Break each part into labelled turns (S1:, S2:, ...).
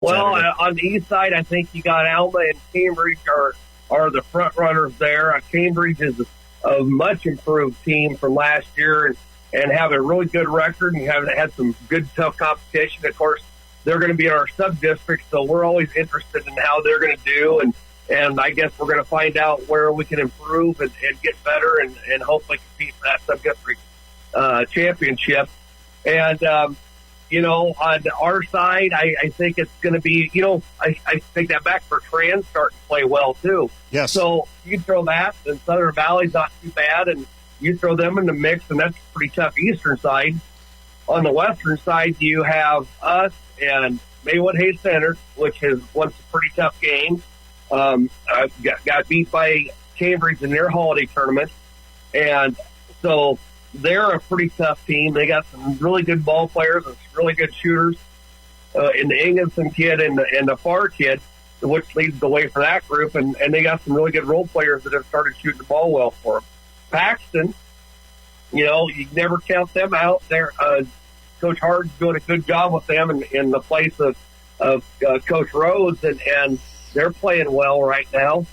S1: Well, on the east side, I think you got Alma and Cambridge are the front runners there. Cambridge is a much improved team from last year and have a really good record and have had some good, tough competition. Of course, they're going to be in our sub-district, so we're always interested in how they're going to do. And I guess we're going to find out where we can improve and get better and hopefully compete for that sub-district championship. And, on our side, I think it's going to be, I take that back for Trans starting to play well, too.
S2: Yes.
S1: So you throw that, and Southern Valley's not too bad, and you throw them in the mix, and that's a pretty tough eastern side. On the western side, you have us and Maywood Hayes Center, which has won some pretty tough games. Got beat by Cambridge in their holiday tournament. And so they're a pretty tough team. They got some really good ball players and some really good shooters in the Ingenson kid and the Farr kid, which leads the way for that group. And they got some really good role players that have started shooting the ball well for them. Paxton, you never count them out. They're Coach Hard's doing a good job with them in the place of Coach Rhodes, and they're playing well right now.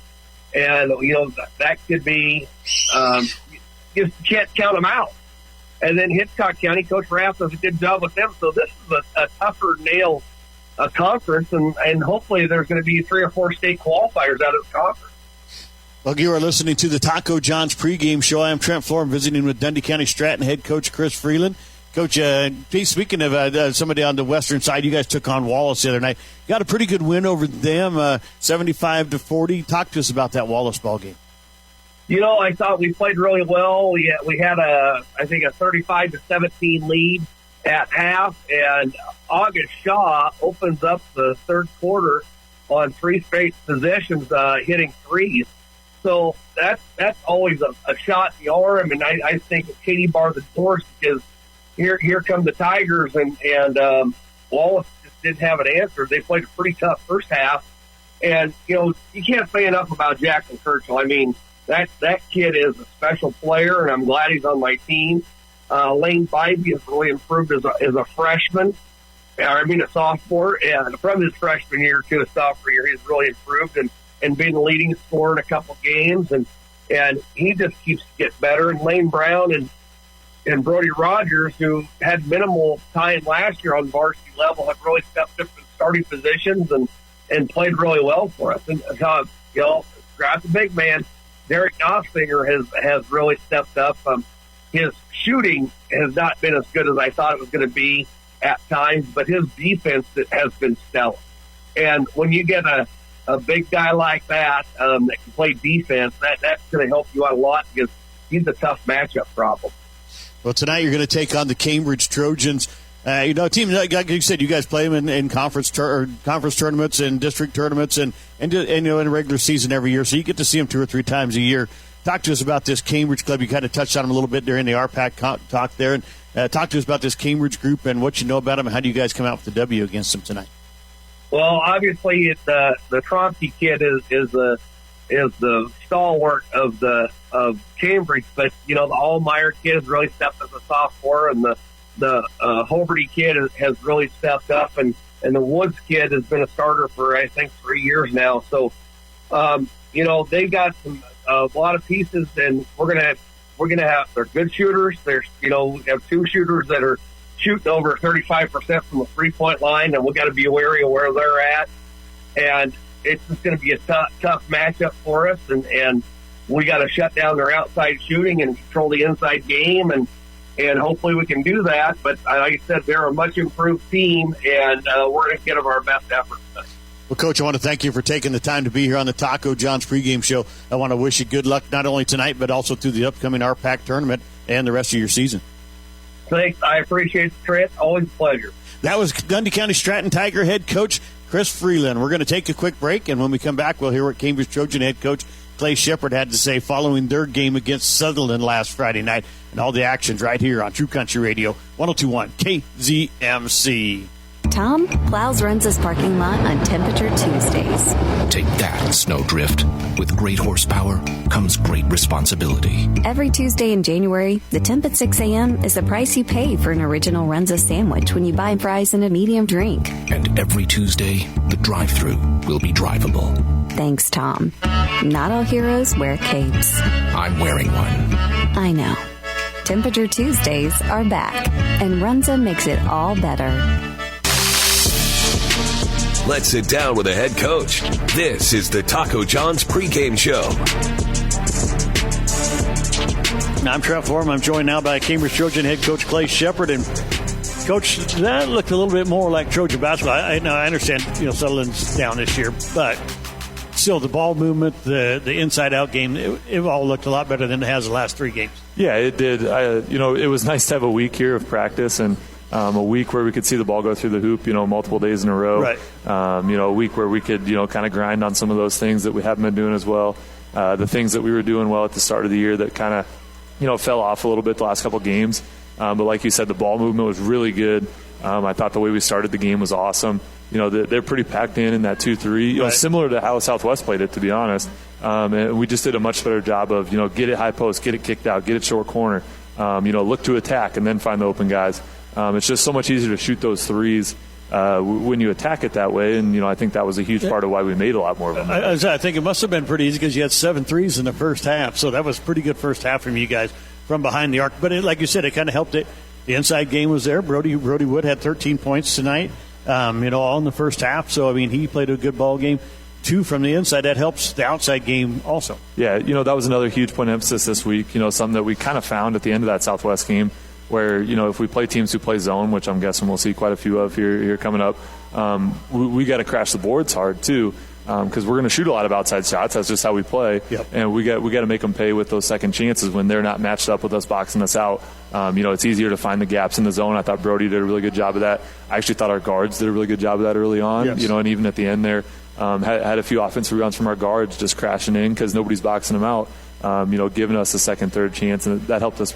S1: And, that could be you can't count them out. And then Hitchcock County, Coach Raff does a good job with them. So this is a tougher nail conference, and hopefully there's going to be 3 or 4 state qualifiers out of the conference.
S2: Well, you are listening to the Taco John's pregame show. I am Trent Florham visiting with Dundy County Stratton head coach Chris Freeland. Coach, speaking of somebody on the western side, you guys took on Wallace the other night. Got a pretty good win over them, 75-40. Talk to us about that Wallace ball game.
S1: I thought we played really well. We had a 35-17 lead at half, and August Shaw opens up the third quarter on 3 straight possessions, hitting threes. So that's always a shot in the arm, and I think Katie barred the doors because here come the Tigers, and Wallace just didn't have an answer. They played a pretty tough first half, and you can't say enough about Jackson Churchill. I mean, that kid is a special player, and I'm glad he's on my team. Lane Bybee has really improved as a freshman. A sophomore, and from his freshman year to his sophomore year, he's really improved and been the leading scorer in a couple games, and he just keeps getting better. And Lane Brown and Brohdey Rogers, who had minimal time last year on varsity level, have really stepped up in starting positions and played really well for us. And grab the big man. Derek Nossinger has really stepped up. His shooting has not been as good as I thought it was going to be at times, but his defense has been stellar. And when you get a big guy like that that can play defense, that's going to help you out a lot because he's a tough matchup problem.
S2: Well, tonight you're going to take on the Cambridge Trojans. Team, like you said, you guys play them in conference tournaments and district tournaments and in a regular season every year, so you get to see them 2 or 3 times a year. Talk to us about this Cambridge club. You kind of touched on them a little bit during the RPAC talk there. And talk to us about this Cambridge group and what you know about them and how do you guys come out with the W against them tonight?
S1: Well, obviously, the Tromsky kid is the stalwart of Cambridge, but the Allmeyer kid has really stepped up as a sophomore, and the Holberty kid has really stepped up, and the Woods kid has been a starter for I think 3 years now. So, they got a lot of pieces, and we're gonna have they're good shooters. There's we have 2 shooters that are shooting over 35% from the 3-point line, and we got to be wary of where they're at. And it's just going to be a tough matchup for us, and we got to shut down their outside shooting and control the inside game, and hopefully we can do that. But like I said, they're a much improved team, and we're going to give them our best effort.
S2: Well, Coach, I want to thank you for taking the time to be here on the Taco John's pregame show. I want to wish you good luck not only tonight but also through the upcoming RPAC tournament and the rest of your season.
S1: Thanks. I appreciate the trip. Always a pleasure.
S2: That was Dundy County Stratton Tiger head coach Chris Freeland. We're going to take a quick break, and when we come back, we'll hear what Cambridge Trojan head coach Clay Shepard had to say following their game against Sutherland last Friday night, and all the actions right here on True Country Radio 102.1 KZMC.
S3: Tom plows Runza's parking lot on Temperature Tuesdays.
S4: Take that, Snowdrift. With great horsepower comes great responsibility.
S3: Every Tuesday in January, the temp at 6 a.m. is the price you pay for an original Runza sandwich when you buy fries and a medium drink.
S4: And every Tuesday, the drive-thru will be drivable.
S3: Thanks, Tom. Not all heroes wear capes.
S4: I'm wearing one.
S3: I know. Temperature Tuesdays are back, and Runza makes it all better.
S5: Let's sit down with the head coach. This is the Taco John's pregame show.
S2: I'm Trev Foreman. I'm joined now by Cambridge Trojan head coach Clay Shepard. And Coach, that looked a little bit more like Trojan basketball. I understand, Sutherland's down this year, but still the ball movement, the inside-out game, it all looked a lot better than it has the last three games.
S6: Yeah, it did. It was nice to have a week here of practice and a week where we could see the ball go through the hoop, multiple days in a row.
S2: Right.
S6: A week where we could, kind of grind on some of those things that we haven't been doing as well. The things that we were doing well at the start of the year that kind of, fell off a little bit the last couple games. But like you said, the ball movement was really good. I thought the way we started the game was awesome. They're pretty packed in that 2-3,
S2: right.
S6: Similar to how Southwest played it, to be honest. And we just did a much better job of, get it high post, get it kicked out, get it short corner, look to attack and then find the open guys. It's just so much easier to shoot those threes when you attack it that way. And, I think that was a huge part of why we made a lot more of them.
S2: I think it must have been pretty easy because you had 7 threes in the first half. So that was pretty good first half from you guys from behind the arc. But like you said, it kind of helped it. The inside game was there. Brohdey Wood had 13 points tonight. All in the first half. So, he played a good ball game. 2 from the inside. That helps the outside game also.
S6: Yeah, that was another huge point of emphasis this week. Something that we kind of found at the end of that Southwest game where, if we play teams who play zone, which I'm guessing we'll see quite a few of here coming up, we got to crash the boards hard too. Because we're going to shoot a lot of outside shots. That's just how we play.
S2: Yep.
S6: And we got to make them pay with those second chances when they're not matched up with us boxing us out. It's easier to find the gaps in the zone. I thought Brohdey did a really good job of that. I actually thought our guards did a really good job of that early on.
S2: Yes.
S6: And even at the end there, had a few offensive rebounds from our guards just crashing in because nobody's boxing them out. Giving us a second, third chance, and that helped us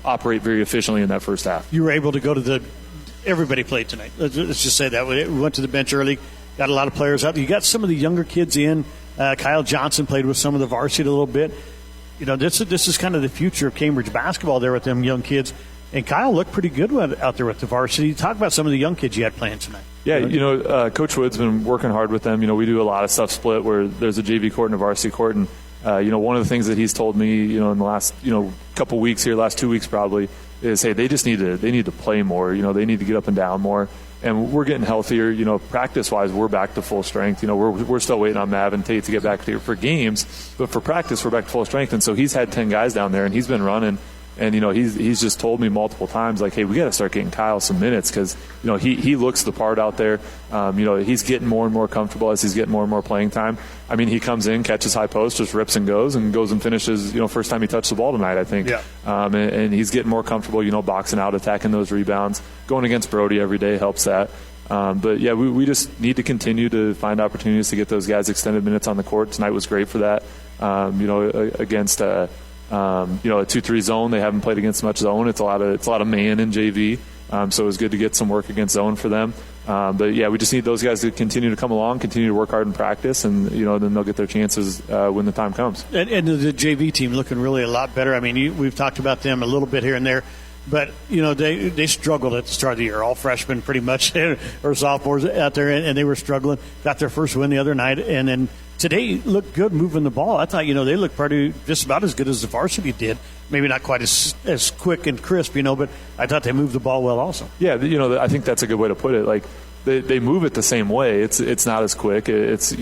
S6: operate very efficiently in that first half.
S2: You were able to go to everybody played tonight. Let's just say that. We went to the bench early. Got a lot of players out. You got some of the younger kids in. Kyle Johnson played with some of the varsity a little bit. This is kind of the future of Cambridge basketball there with them young kids. And Kyle looked pretty good out there with the varsity. Talk about some of the young kids you had playing tonight.
S6: Yeah, Coach Wood's been working hard with them. We do a lot of stuff split where there's a JV court and a varsity court. And, one of the things that he's told me, in the last, couple weeks here, last 2 weeks probably, is, hey, they need to play more. They need to get up and down more. And we're getting healthier. Practice-wise, we're back to full strength. We're still waiting on Mav and Tate to get back to for games. But for practice, we're back to full strength. And so he's had 10 guys down there, and he's been running. And, he's just told me multiple times, like, hey, we got to start getting Kyle some minutes because, he looks the part out there. He's getting more and more comfortable as he's getting more and more playing time. He comes in, catches high post, just rips and goes and finishes, first time he touched the ball tonight, I think.
S2: Yeah.
S6: And he's getting more comfortable, boxing out, attacking those rebounds. Going against Brohdey every day helps that. But, yeah, we just need to continue to find opportunities to get those guys extended minutes on the court. Tonight was great for that, against a 2-3 zone. They haven't played against much zone. It's a lot of man in JV. So it was good to get some work against zone for them. But yeah, we just need those guys to continue to come along, continue to work hard in practice, and then they'll get their chances when the time comes.
S2: And the JV team looking really a lot better. We've talked about them a little bit here and there, but they struggled at the start of the year. All freshmen pretty much or sophomores out there, and they were struggling. Got their first win the other night, and then today looked good moving the ball. I thought, they looked pretty just about as good as the varsity did. Maybe not quite as quick and crisp, but I thought they moved the ball well also.
S6: Yeah, I think that's a good way to put it. Like, they move it the same way. It's not as quick. It's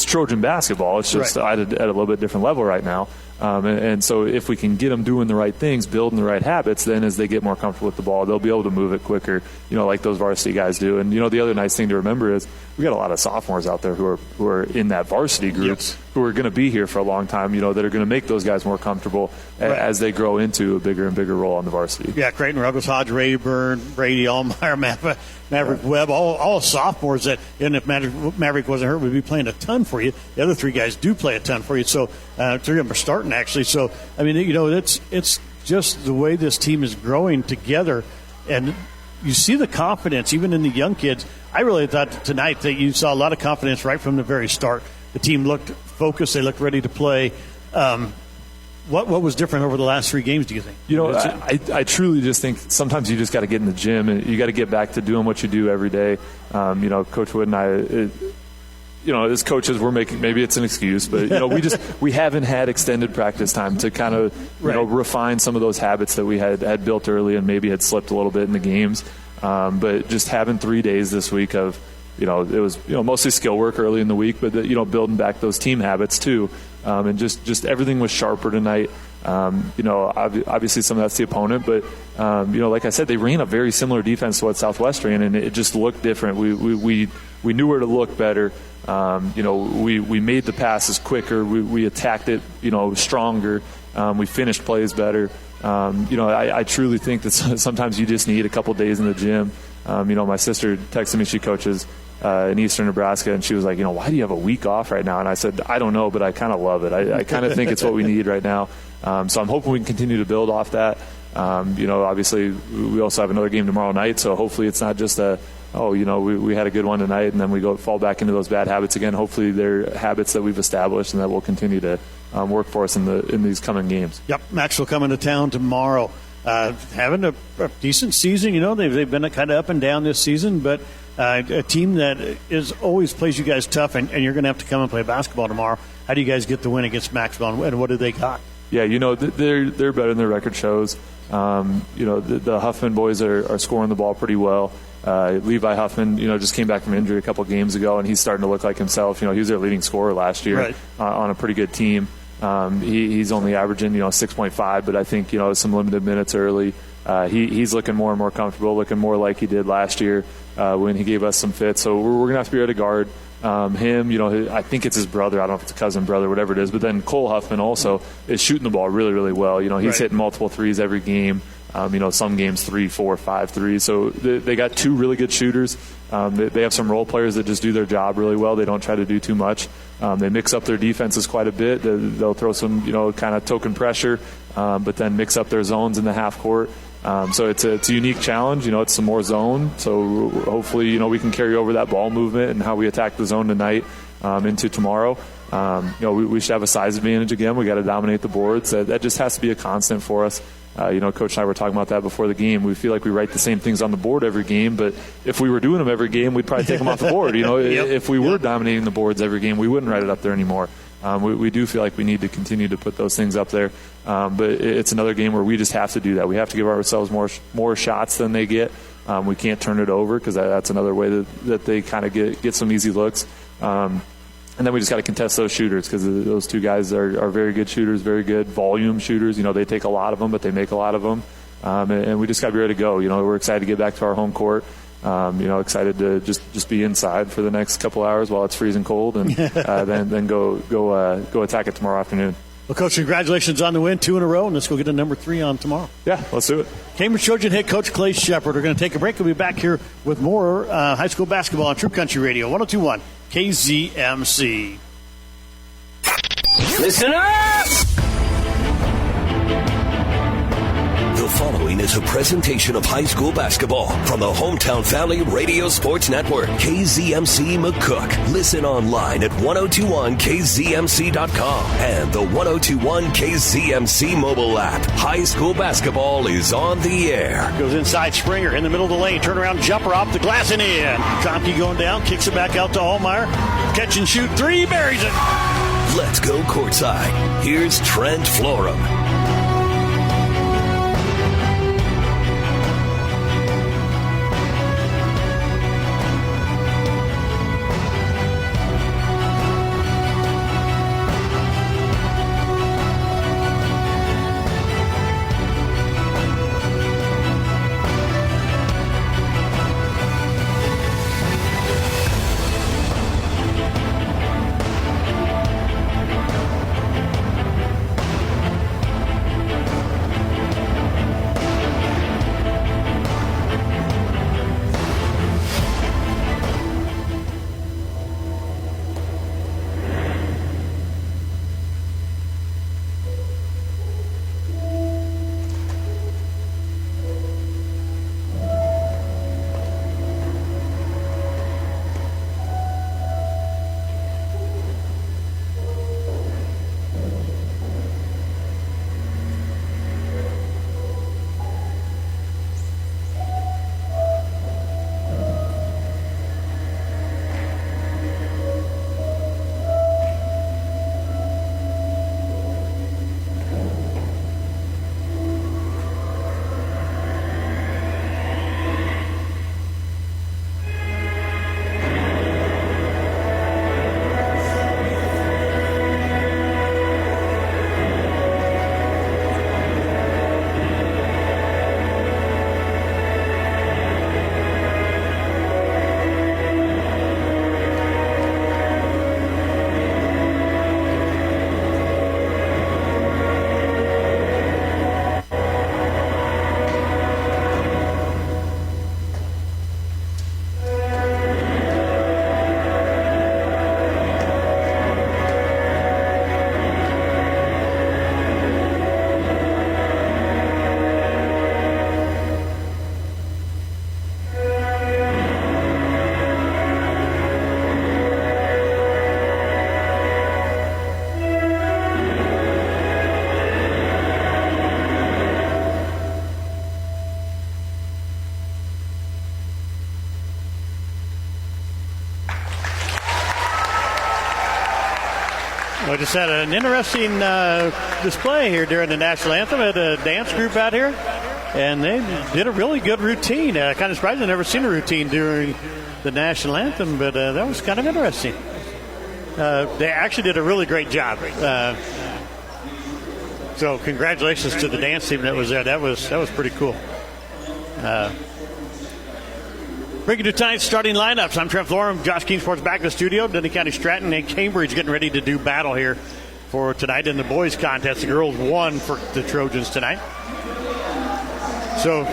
S6: Trojan basketball. It's just
S2: right.
S6: at a little bit different level right now. And so if we can get them doing the right things, building the right habits, then as they get more comfortable with the ball, they'll be able to move it quicker, like those varsity guys do. And, the other nice thing to remember is we got a lot of sophomores out there who are in that varsity group who are going to be here for a long time, that are going to make those guys more comfortable as they grow into a bigger and bigger role on the varsity.
S2: Yeah, Creighton, Ruggles, Hodge, Rayburn, Brady, Allmeyer, Maverick Webb, all sophomores that, and if Maverick wasn't hurt, would be playing a ton for you. The other three guys do play a ton for you. So 3 of them are starting, actually. So, it's just the way this team is growing together. And you see the confidence, even in the young kids. I really thought tonight that you saw a lot of confidence right from the very start. The team looked focused. They looked ready to play. What was different over the last 3 games, do you think?
S6: I truly just think sometimes you just got to get in the gym and you got to get back to doing what you do every day. Coach Wood and I, as coaches, we're making, maybe it's an excuse, but we haven't had extended practice time to kind of refine some of those habits that we had built early and maybe had slipped a little bit in the games. But just having 3 days this week of it was mostly skill work early in the week, but building back those team habits too. And just everything was sharper tonight. Obviously some of that's the opponent, but like I said, they ran a very similar defense to what Southwest ran, and it just looked different. We knew where to look better. We made the passes quicker. We attacked it, stronger. We finished plays better. I truly think that sometimes you just need a couple days in the gym. My sister texted me, she coaches in eastern Nebraska, and she was like, why do you have a week off right now? And I said, I don't know, but I kind of love it. I kind of think it's what we need right now. So I'm hoping we can continue to build off that. Obviously we also have another game tomorrow night, so hopefully it's not just we had a good one tonight and then we fall back into those bad habits again. Hopefully they're habits that we've established and that will continue to work for us in these coming games.
S2: Yep, Maxwell coming to town tomorrow. Having a decent season, they've been kind of up and down this season, but a team that always plays you guys tough, and you're going to have to come and play basketball tomorrow. How do you guys get the win against Maxwell, and what do they got?
S6: Yeah, they're better than their record shows. The Huffman boys are scoring the ball pretty well. Levi Huffman, just came back from injury a couple games ago, and he's starting to look like himself. He was their leading scorer last year on a pretty good team. He's only averaging 6.5, but I think some limited minutes early. He's looking more and more comfortable, looking more like he did last year when he gave us some fits. So we're gonna have to be ready to guard him. I think it's his brother. I don't know if it's a cousin, brother, whatever it is. But then Cole Huffman also is shooting the ball really, really well. He's hitting multiple threes every game. Some games 3, 4, 5 threes. So they got 2 really good shooters. They have some role players that just do their job really well. They don't try to do too much. They mix up their defenses quite a bit. They'll throw some, kind of token pressure, but then mix up their zones in the half court. So it's a unique challenge. It's some more zone. So hopefully, we can carry over that ball movement and how we attack the zone tonight into tomorrow. We should have a size advantage again. We got to dominate the boards. That just has to be a constant for us. Coach and I were talking about that before the game. We feel like we write the same things on the board every game, but if we were doing them every game, we'd probably take them off the board. If we were dominating the boards every game, we wouldn't write it up there anymore. We do feel like we need to continue to put those things up there. But it's another game where we just have to do that. We have to give ourselves more shots than they get. We can't turn it over because that's another way that they kind of get some easy looks. And then we just got to contest those shooters because those 2 guys are very good shooters, very good volume shooters. They take a lot of them, but they make a lot of them. And we just got to be ready to go. We're excited to get back to our home court. Excited to just be inside for the next couple hours while it's freezing cold, and then go attack it tomorrow afternoon.
S2: Well, Coach, congratulations on the win, 2 in a row, and let's go get a number 3 on tomorrow.
S6: Yeah, let's do it.
S2: Cambridge Trojan head coach Clay Shepard. We're going to take a break. We'll be back here with more high school basketball on True Country Radio, 102.1 KZMC.
S5: Listen up! The following is a presentation of high school basketball from the Hometown Valley Radio Sports Network, KZMC McCook. Listen online at 1021kzmc.com and the 1021 KZMC mobile app. High school basketball is on the air.
S2: Goes inside Springer in the middle of the lane. Turnaround jumper off the glass and in. Tromke going down, kicks it back out to Hallmeyer. Catch and shoot 3, buries it.
S5: Let's go courtside. Here's Trent Florum.
S2: We just had an interesting display here during the national anthem at a dance group out here, and they did a really good routine. Kind of surprised I've never seen a routine during the national anthem, but that was kind of interesting. They actually did a really great job. So congratulations to the dance team that was there. That was pretty cool. Bringing you tonight's starting lineups. I'm Trent Florham. Josh Keensport's back in the studio. Dundy County, Stratton, and Cambridge getting ready to do battle here for tonight in the boys' contest. The girls won for the Trojans tonight. So,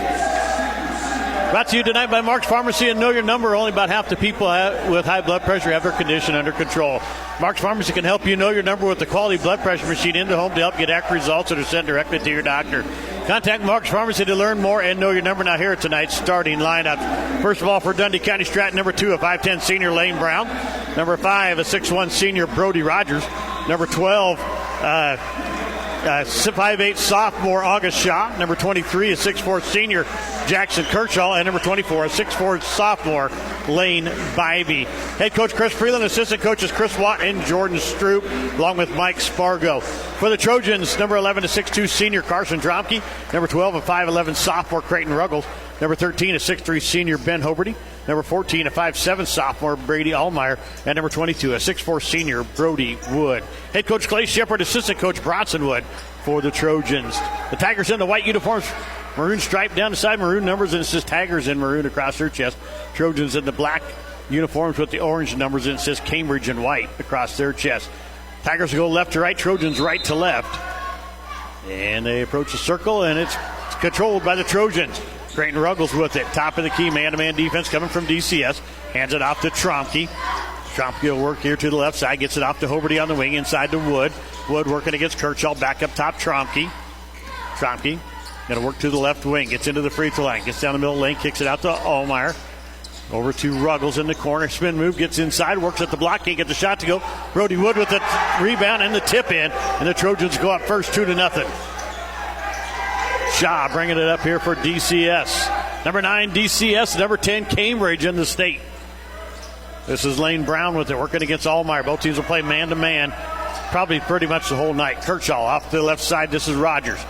S2: brought to you tonight by Mark's Pharmacy and Know Your Number. Only about half the people with high blood pressure have their condition under control. Mark's Pharmacy can help you know your number with the quality blood pressure machine in the home to help get accurate results that are sent directly to your doctor. Contact Mark's Pharmacy to learn more and know your number. Now here are tonight's starting lineup. First of all, for Dundy County Stratton, number 2, a 5'10 senior, Lane Brown. Number 5, a 6'1 senior, Brohdey Rogers. Number 12, 5'8 sophomore, August Shaw. Number 23, a 6'4 senior, Jackson Kershaw. And number 24, a 6'4 sophomore, Lane Bybee. Head coach Chris Freeland, assistant coaches Chris Watt and Jordan Stroop, along with Mike Spargo. For the Trojans, number 11, a 6'2 senior, Carson Dromke. Number 12, a 5'11 sophomore, Creighton Ruggles. Number 13, a 6'3 senior, Ben Hoberty. Number 14, a 5'7 sophomore, Brady Allmeyer. And number 22, a 6'4 senior, Brohdey Wood. Head coach Clay Shepard, assistant coach Bronson Wood for the Trojans. The Tigers in the white uniforms, maroon stripe down the side, maroon numbers, and it says Tigers in maroon across their chest. Trojans in the black uniforms with the orange numbers, and it says Cambridge in white across their chest. Tigers will go left to right, Trojans right to left. And they approach the circle, and it's controlled by the Trojans. Creighton Ruggles with it. Top of the key, man-to-man defense coming from DCS. Hands it off to Tromke. Tromke will work here to the left side. Gets it off to Hoberty on the wing inside to Wood. Wood working against Kershaw. Back up top, Tromke. Tromke going to work to the left wing. Gets into the free throw line. Gets down the middle lane. Kicks it out to Allmeyer. Over to Ruggles in the corner. Spin move. Gets inside. Works at the block. Can't get the shot to go. Brohdey Wood with the rebound and the tip in. And the Trojans go up first 2-0. Shaw bringing it up here for DCS. Number 9, DCS. Number 10, Cambridge in the state. This is Lane Brown with it, working against Allmeyer. Both teams will play man-to-man probably pretty much the whole night. Kershaw off to the left side. This is Rogers.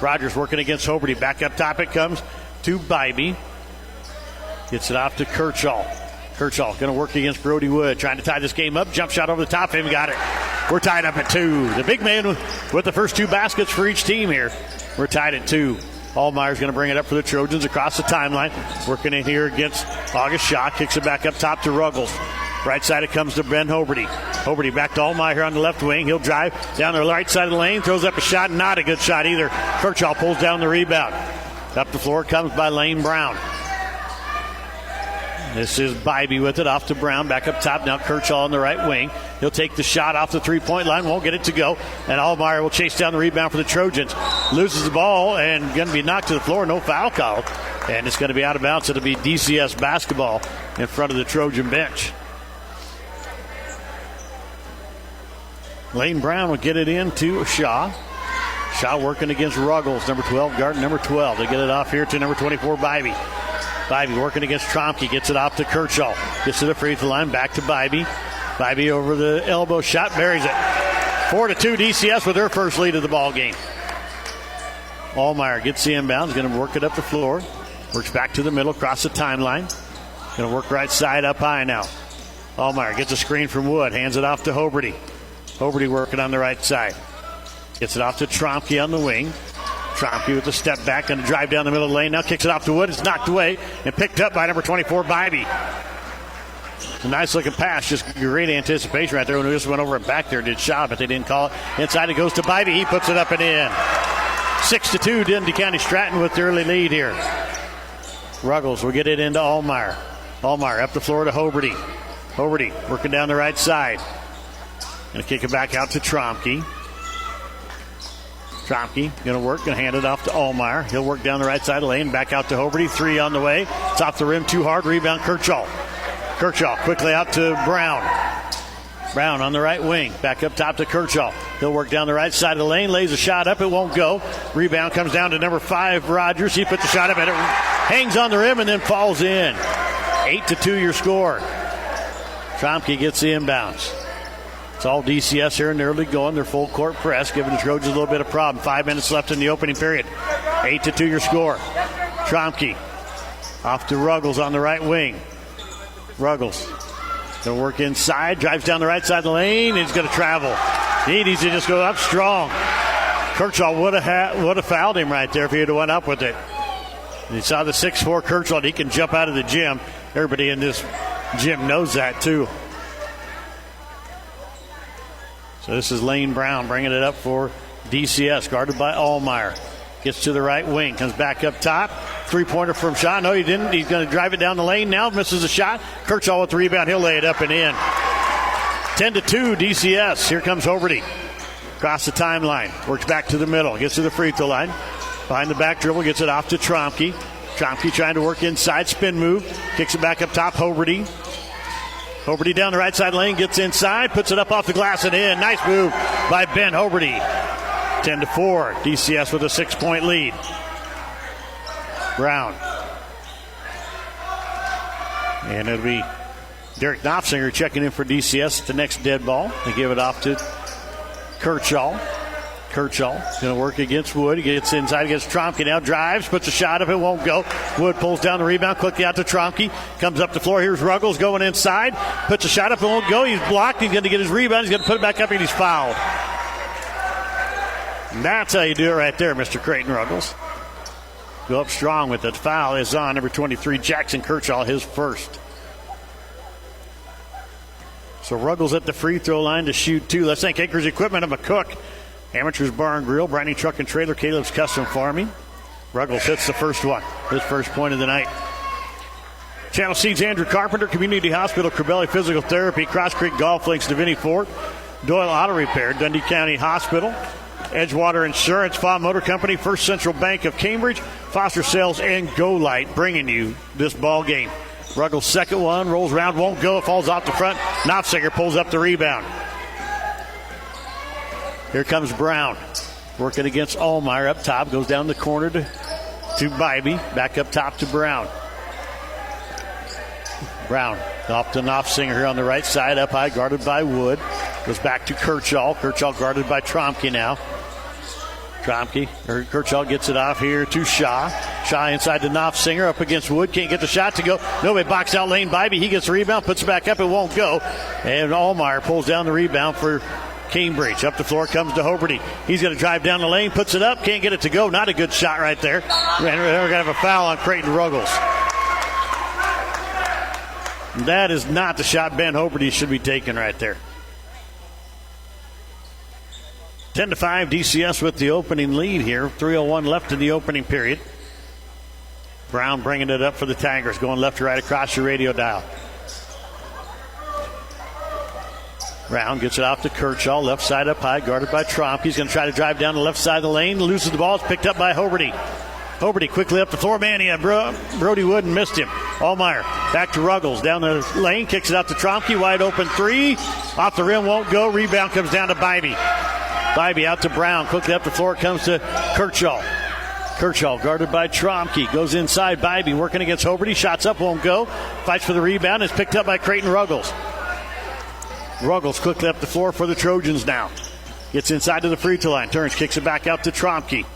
S2: Rogers working against Hoberty. Back up top it comes to Bybee. Gets it off to Kershaw. Kershaw going to work against Brohdey Wood. Trying to tie this game up. Jump shot over the top of him. Got it. We're tied up at 2. The big man with the first 2 baskets for each team here. We're tied at 2. Allmeyer's going to bring it up for the Trojans across the timeline. Working in here against August Shaw. Kicks it back up top to Ruggles. Right side it comes to Ben Hoberty. Hoberty back to Allmeyer here on the left wing. He'll drive down the right side of the lane. Throws up a shot. Not a good shot either. Kershaw pulls down the rebound. Up the floor comes by Lane Brown. This is Bybee with it, off to Brown, back up top. Now Kershaw on the right wing. He'll take the shot off the three-point line, won't get it to go. And Allmeyer will chase down the rebound for the Trojans. Loses the ball and going to be knocked to the floor. No foul call. And it's going to be out of bounds. It'll be DCS basketball in front of the Trojan bench. Lane Brown will get it in to Shaw. Shaw working against Ruggles, number 12, guarding number 12. They get it off here to number 24, Bybee. Bybee working against Tromke, gets it off to Kershaw. Gets to the free throw line, back to Bybee. Bybee over the elbow shot, buries it. 4-2 DCS with their first lead of the ball game. Allmeyer gets the inbound, going to work it up the floor. Works back to the middle, across the timeline. Going to work right side up high now. Allmeyer gets a screen from Wood, hands it off to Hoberty. Hoberty working on the right side. Gets it off to Tromke on the wing. Tromke with a step back, going to drive down the middle of the lane. Now kicks it off to Wood. It's knocked away and picked up by number 24, Bybee. A nice looking pass, just great anticipation right there. When we just went over it back there, did shot, but they didn't call it. Inside it goes to Bybee. He puts it up and in. 6-2, Dundy County Stratton with the early lead here. Ruggles will get it into Allmeyer. Allmeyer up the floor to Hoberty. Hoberty working down the right side. Going to kick it back out to Tromke. Tromke going to work, going to hand it off to Allmeyer. He'll work down the right side of the lane, back out to Hoberty. 3 on the way. It's off the rim, too hard. Rebound, Kershaw. Kershaw quickly out to Brown. Brown on the right wing. Back up top to Kershaw. He'll work down the right side of the lane. Lays a shot up. It won't go. Rebound comes down to number 5, Rogers. He put the shot up and it hangs on the rim and then falls in. 8-2 your score. Tromke gets the inbounds. It's all DCS here, and they're early going. Their full court press, giving the Trojans a little bit of problem. 5 minutes left in the opening period. 8-2 your score. Tromke off to Ruggles on the right wing. Ruggles going to work inside, drives down the right side of the lane, and he's going to travel. He needs to just go up strong. Kirchhoff would have fouled him right there if he had went up with it. And you saw the 6'4" Kirchhoff. He can jump out of the gym. Everybody in this gym knows that too. So this is Lane Brown bringing it up for DCS, guarded by Allmeyer. Gets to the right wing, comes back up top. Three-pointer from Shaw. No, he didn't. He's going to drive it down the lane now. Misses a shot. Kirchhoff with the rebound. He'll lay it up and in. 10-2 DCS. Here comes Hoberty. Across the timeline. Works back to the middle. Gets to the free throw line. Behind the back dribble. Gets it off to Tromke. Tromke trying to work inside. Spin move. Kicks it back up top. Hoberty. Hoberty down the right side lane. Gets inside. Puts it up off the glass and in. Nice move by Ben Hoberty. 10-4. DCS with a 6-point lead. Brown. And it'll be Derek Knopfsinger checking in for DCS at the next dead ball. They give it off to Kirchhoff. Kirchhoff going to work against Wood. He gets inside against Tromke now. Drives, puts a shot up. It won't go. Wood pulls down the rebound quickly out to Tromke. Comes up the floor. Here's Ruggles going inside. Puts a shot up. It won't go. He's blocked. He's going to get his rebound. He's going to put it back up and he's fouled. And that's how you do it right there, Mr. Creighton Ruggles. Go up strong with it. Foul is on number 23, Jackson Kirchhoff, his first. So Ruggles at the free throw line to shoot two. Let's thank Acres Equipment of McCook. Amateurs Bar and Grill, Briny Truck and Trailer, Caleb's Custom Farming. Ruggles hits the first one, his first point of the night. Channel Seeds Andrew Carpenter, Community Hospital, Corbelli Physical Therapy, Cross Creek Golf Links, Divinity Fort, Doyle Auto Repair, Dundy County Hospital, Edgewater Insurance, Fawn Motor Company, First Central Bank of Cambridge, Foster Sales, and Go Light bringing you this ball game. Ruggles' second one, rolls around, won't go, it falls off the front. Knopfsinger pulls up the rebound. Here comes Brown, working against Allmeyer up top, goes down the corner to Bybee, back up top to Brown. Brown off to Knopfsinger here on the right side, up high, guarded by Wood. Goes back to Kirchhoff. Kirchhoff guarded by Tromke now. Kirchhoff gets it off here to Shaw. Shaw inside to Knopfsinger, up against Wood. Can't get the shot to go. Nobody box out Lane Bybee. He gets the rebound, puts it back up. It won't go. And Allmeyer pulls down the rebound for Cambridge. Up the floor comes to Hoberty. He's going to drive down the lane, puts it up. Can't get it to go. Not a good shot right there. And we're going to have a foul on Creighton Ruggles. That is not the shot Ben Hoberty should be taking right there. 10-5, DCS with the opening lead here. 3:01 left in the opening period. Brown bringing it up for the Tigers, going left to right across your radio dial. Brown gets it off to Kirchhoff, left side up high, guarded by Trompe. He's going to try to drive down the left side of the lane, loses the ball. It's picked up by Hoberty. Hoberty quickly up the floor. Man, he had Brohdey Wood and missed him. Allmeyer back to Ruggles. Down the lane, kicks it out to Trompe. Wide open three. Off the rim, won't go. Rebound comes down to Bybee. Bybee out to Brown. Quickly up the floor comes to Kirchhoff. Kirchhoff guarded by Trompe. Goes inside. Bybee working against Hoberty. Shots up, won't go. Fights for the rebound. It's picked up by Creighton Ruggles. Ruggles quickly up the floor for the Trojans now. Gets inside to the free throw line. Turns, kicks it back out to Trompe.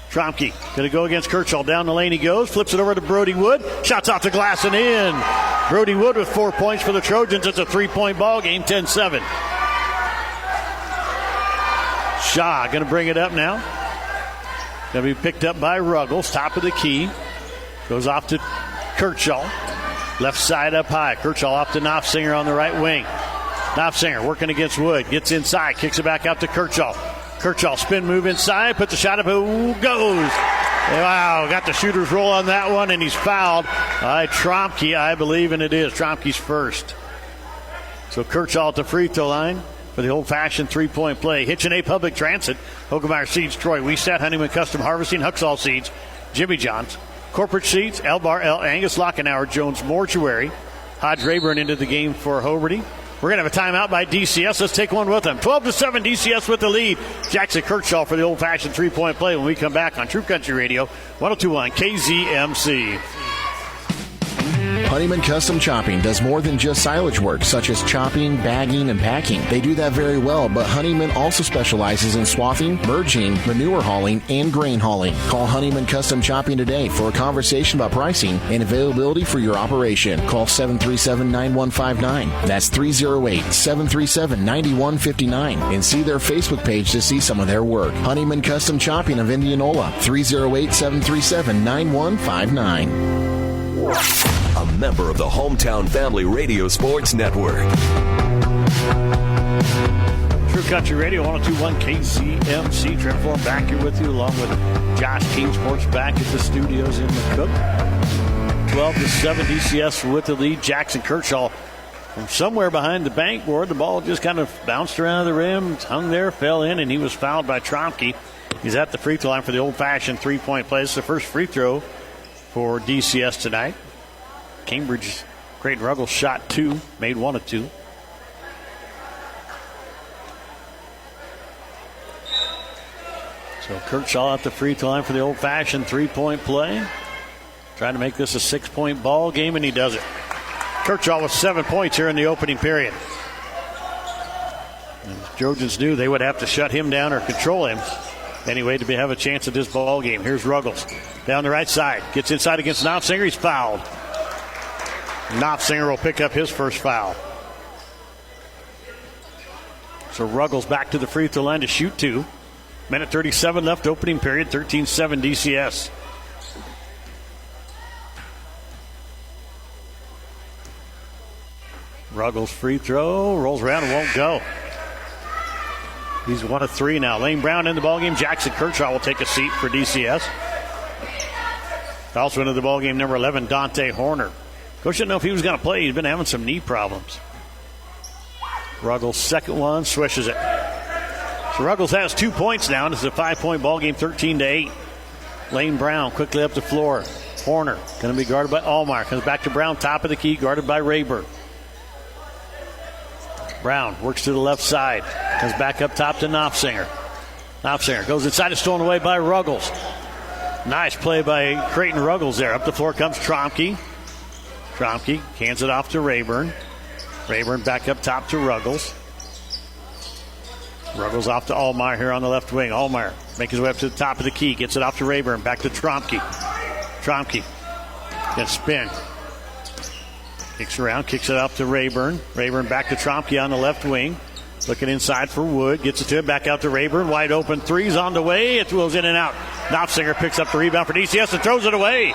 S2: Trompe going to go against Kirchhoff. Down the lane he goes. Flips it over to Brohdey Wood. Shots off the glass and in. Brohdey Wood with 4 points for the Trojans. It's a 3-point ball game, 10-7. Shaw going to bring it up now. Going to be picked up by Ruggles. Top of the key. Goes off to Kirchhoff. Left side up high. Kirchhoff off to Knopfsinger on the right wing. Knopfsinger working against Wood. Gets inside. Kicks it back out to Kirchhoff. Kirchhoff spin move inside. Puts the shot up. It goes. Wow. Got the shooter's roll on that one. And he's fouled by Trompe, I believe. And it is Trompe's first. So Kirchhoff at the free throw line for the old-fashioned 3-point play. Hitchin A Public Transit. Hogemeyer Seeds, Troy Wiestat, Honeyman Custom Harvesting, Huxall Seeds, Jimmy John's, Corporate Seeds, Elbar L. Angus Lockenauer, Jones Mortuary. Hodge Rayburn into the game for Hoberty. We're going to have a timeout by DCS. Let's take one with them. 12-7, DCS with the lead. Jackson Kirchhoff for the old-fashioned 3-point play when we come back on True Country Radio, 102.1 KZMC.
S7: Honeyman Custom Chopping does more than just silage work, such as chopping, bagging, and packing. They do that very well, but Honeyman also specializes in swathing, merging, manure hauling, and grain hauling. Call Honeyman Custom Chopping today for a conversation about pricing and availability for your operation. Call 737-9159. That's 308-737-9159. And see their Facebook page to see some of their work. Honeyman Custom Chopping of Indianola, 308-737-9159.
S5: A member of the Hometown Family Radio Sports Network.
S2: True Country Radio, 102.1 KZMC. Trent Fulham back here with you, along with Josh King Sports back at the studios in McCook. 12-7, DCS with the lead. Jackson Kershaw from somewhere behind the bankboard. The ball just kind of bounced around the rim, hung there, fell in, and he was fouled by Tromke. He's at the free throw line for the old-fashioned three-point play. It's the first free throw for DCS tonight. Cambridge, Creighton Ruggles shot 2, made 1 of 2. So Kershaw at the free throw line for the old-fashioned three-point play. Trying to make this a 6-point ball game, and he does it. Kershaw with 7 points here in the opening period. And the Trojans knew they would have to shut him down or control him anyway to have a chance at this ball game. Here's Ruggles down the right side. Gets inside against Knopfsinger. He's fouled. Knopfsinger will pick up his first foul. So Ruggles back to the free throw line to shoot 2. Minute 37 left, opening period, 13-7 DCS. Ruggles free throw, rolls around and won't go. He's 1 of 3 now. Lane Brown in the ballgame. Jackson Kershaw will take a seat for DCS. Also into the ballgame, number 11, Dante Horner. Coach didn't know if he was going to play. He's been having some knee problems. Ruggles, second one, swishes it. So Ruggles has 2 points now, and it's a 5-point ballgame, 13-8. Lane Brown quickly up the floor. Horner going to be guarded by Allmeyer. Comes back to Brown, top of the key, guarded by Rayburn. Brown works to the left side. Comes back up top to Knopfsinger. Knopfsinger goes inside, is stolen away by Ruggles. Nice play by Creighton Ruggles there. Up the floor comes Tromke. Tromke hands it off to Rayburn. Rayburn back up top to Ruggles. Ruggles off to Allmeyer here on the left wing. Allmeyer makes his way up to the top of the key. Gets it off to Rayburn. Back to Tromke. Tromke can spin. Kicks around, kicks it up to Rayburn. Rayburn back to Tromke on the left wing. Looking inside for Wood. Gets it to him, back out to Rayburn. Wide open threes on the way. It goes in and out. Knopfsinger picks up the rebound for DCS and throws it away.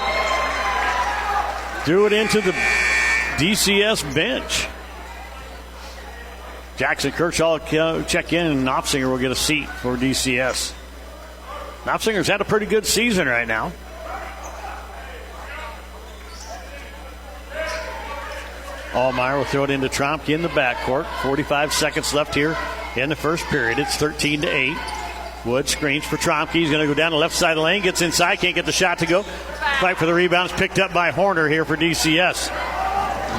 S2: Threw it into the DCS bench. Jackson Kershaw check in, and Knopfsinger will get a seat for DCS. Knopfsinger's had a pretty good season right now. Allmeyer will throw it into Tromke in the backcourt. 45 seconds left here in the first period. It's 13-8. Wood screens for Tromke. He's going to go down the left side of the lane. Gets inside. Can't get the shot to go. Fight for the rebound. It's picked up by Horner here for DCS.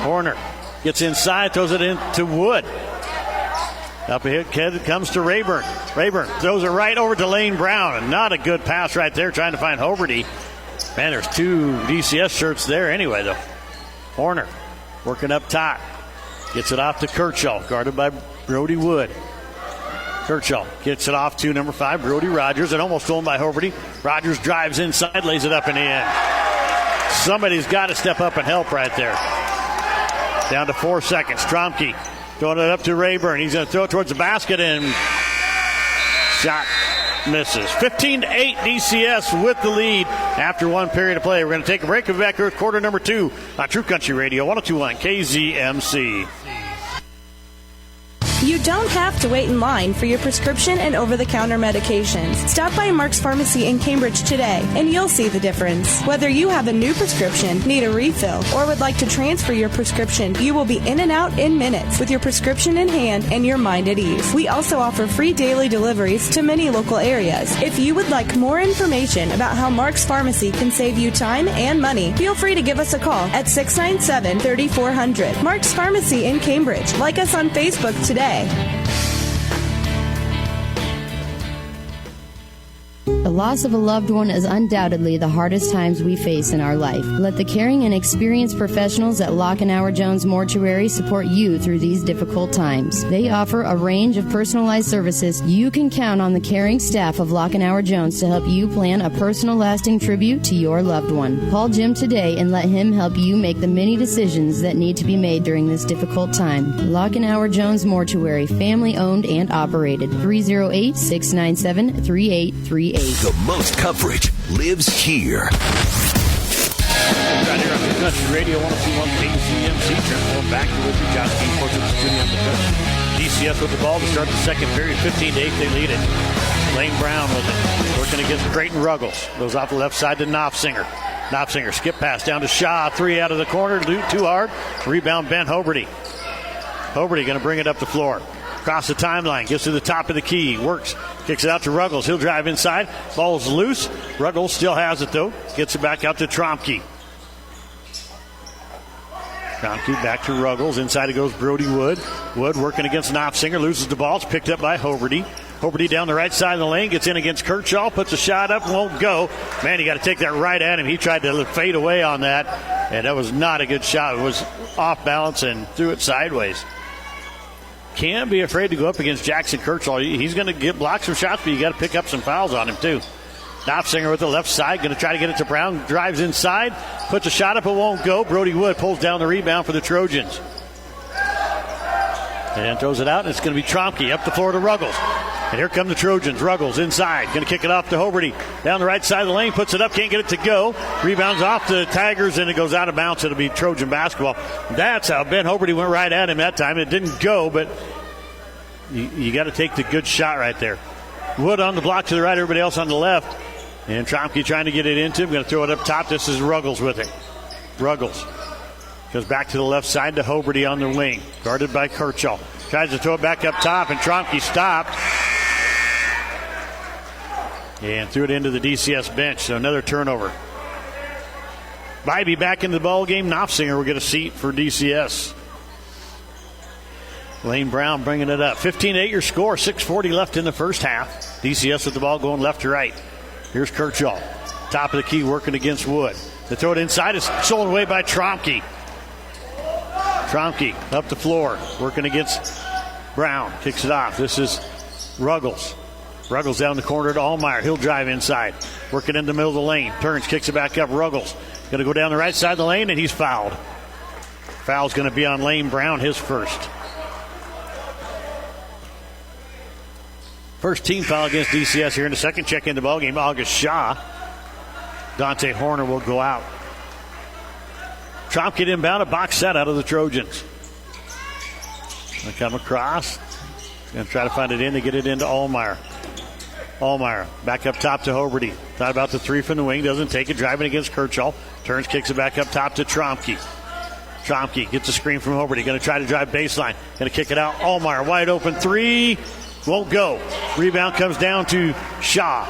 S2: Horner gets inside. Throws it into Wood. Up ahead comes to Rayburn. Rayburn throws it right over to Lane Brown. And not a good pass right there trying to find Hoberty. Man, there's 2 DCS shirts there anyway, though. Horner working up top. Gets it off to Kershaw, guarded by Brohdey Wood. Kershaw gets it off to number 5, Brody Rogers, and almost stolen by Hoberty. Rogers drives inside, lays it up and in. Somebody's got to step up and help right there. Down to 4 seconds. Tromke throwing it up to Rayburn. He's going to throw it towards the basket, and shot misses. 15-8 DCS with the lead after 1 period of play. We're going to take a break. We'll be back here with quarter number 2 on True Country Radio, 102.1 KZMC.
S8: You don't have to wait in line for your prescription and over-the-counter medications. Stop by Mark's Pharmacy in Cambridge today, and you'll see the difference. Whether you have a new prescription, need a refill, or would like to transfer your prescription, you will be in and out in minutes with your prescription in hand and your mind at ease. We also offer free daily deliveries to many local areas. If you would like more information about how Mark's Pharmacy can save you time and money, feel free to give us a call at 697-3400. Mark's Pharmacy in Cambridge. Like us on Facebook today.
S9: The loss of a loved one is undoubtedly the hardest times we face in our life. Let the caring and experienced professionals at Lockenauer Jones Mortuary support you through these difficult times. They offer a range of personalized services. You can count on the caring staff of Lockenauer Jones to help you plan a personal lasting tribute to your loved one. Call Jim today and let him help you make the many decisions that need to be made during this difficult time. Lockenauer Jones Mortuary, family owned and operated. 308-697-3838.
S5: The most coverage lives here.
S2: Right here on Good Country Radio, 102.1 KCMC. Turn back to with you, John King, Portland, Virginia on the pitch. DCS with the ball to start the second period. 15-8, they lead it. Lane Brown with it. Working against Creighton Ruggles. Goes off the left side to Knopfsinger. Knopfsinger skip pass down to Shaw. 3 out of the corner. Too hard. Rebound, Ben Hoberty. Hoberty going to bring it up the floor. Across the timeline. Gets to the top of the key. Works. Kicks it out to Ruggles. He'll drive inside. Ball's loose. Ruggles still has it, though. Gets it back out to Tromke. Tromke back to Ruggles. Inside it goes Brohdey Wood. Wood working against Knopfsinger. Loses the ball. It's picked up by Hoberty. Hoberty down the right side of the lane. Gets in against Kershaw. Puts a shot up. Won't go. Man, you got to take that right at him. He tried to fade away on that. And that was not a good shot. It was off balance and threw it sideways. Can't be afraid to go up against Jackson Kershaw. He's going to block some shots, but you got to pick up some fouls on him, too. Knopfsinger with the left side, going to try to get it to Brown. Drives inside, puts a shot up, it won't go. Brohdey Wood pulls down the rebound for the Trojans. And throws it out, and it's going to be Tromke up the floor to Ruggles. And here come the Trojans. Ruggles inside, going to kick it off to Hoberty. Down the right side of the lane, puts it up, can't get it to go. Rebounds off the Tigers, and it goes out of bounds. It'll be Trojan basketball. That's how Ben Hoberty went right at him that time. It didn't go, but you got to take the good shot right there. Wood on the block to the right, everybody else on the left. And Tromke trying to get it into him. Going to throw it up top. This is Ruggles with it. Ruggles goes back to the left side to Hoberty on the wing. Guarded by Kershaw. Tries to throw it back up top, and Tromke stopped. And threw it into the DCS bench. So another turnover. Bybee back into the ball game. Knopfsinger will get a seat for DCS. Lane Brown bringing it up. 15-8 your score. 6:40 left in the first half. DCS with the ball going left to right. Here's Kershaw. Top of the key working against Wood. The throw it inside is stolen away by Tromke. Tromke up the floor working against Brown. Kicks it off. This is Ruggles. Ruggles down the corner to Allmeyer. He'll drive inside. Working in the middle of the lane. Turns, kicks it back up. Ruggles going to go down the right side of the lane, and he's fouled. Foul's going to be on Lane Brown, his first. First team foul against DCS here in the second. Check in the ball game. August Shaw. Dante Horner will go out. Tromke inbound, a box set out of the Trojans. Going to come across. Going to try to find it in to get it into Allmeyer. Allmeyer back up top to Hoberty. Thought about the three from the wing. Doesn't take it. Driving against Kershaw. Turns, kicks it back up top to Tromke. Tromke gets a screen from Hoberty. Going to try to drive baseline. Going to kick it out. Allmeyer wide open three. Won't go. Rebound comes down to Shaw.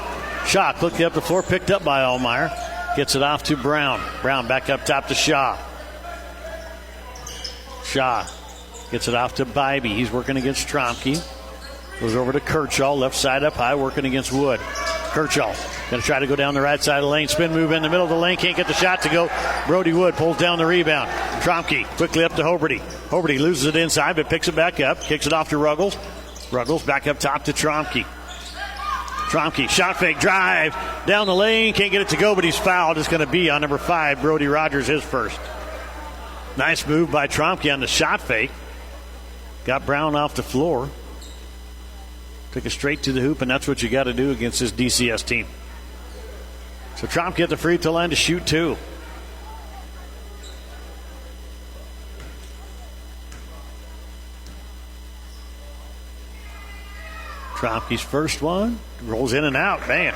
S2: Shaw quickly up the floor, picked up by Allmeyer. Gets it off to Brown. Brown back up top to Shaw. Shaw gets it off to Bybee. He's working against Tromke. Goes over to Kershaw, left side up high, working against Wood. Kershaw going to try to go down the right side of the lane. Spin move in the middle of the lane. Can't get the shot to go. Brohdey Wood pulls down the rebound. Tromke quickly up to Hoberty. Hoberty loses it inside, but picks it back up. Kicks it off to Ruggles. Ruggles back up top to Tromke. Tromke, shot fake, drive, down the lane, can't get it to go, but he's fouled. It's going to be on number 5, Brody Rogers, his first. Nice move by Tromke on the shot fake. Got Brown off the floor. Took it straight to the hoop, and that's what you got to do against this DCS team. So Tromke at the free throw line to shoot 2. Tromke's first one. Rolls in and out. Man,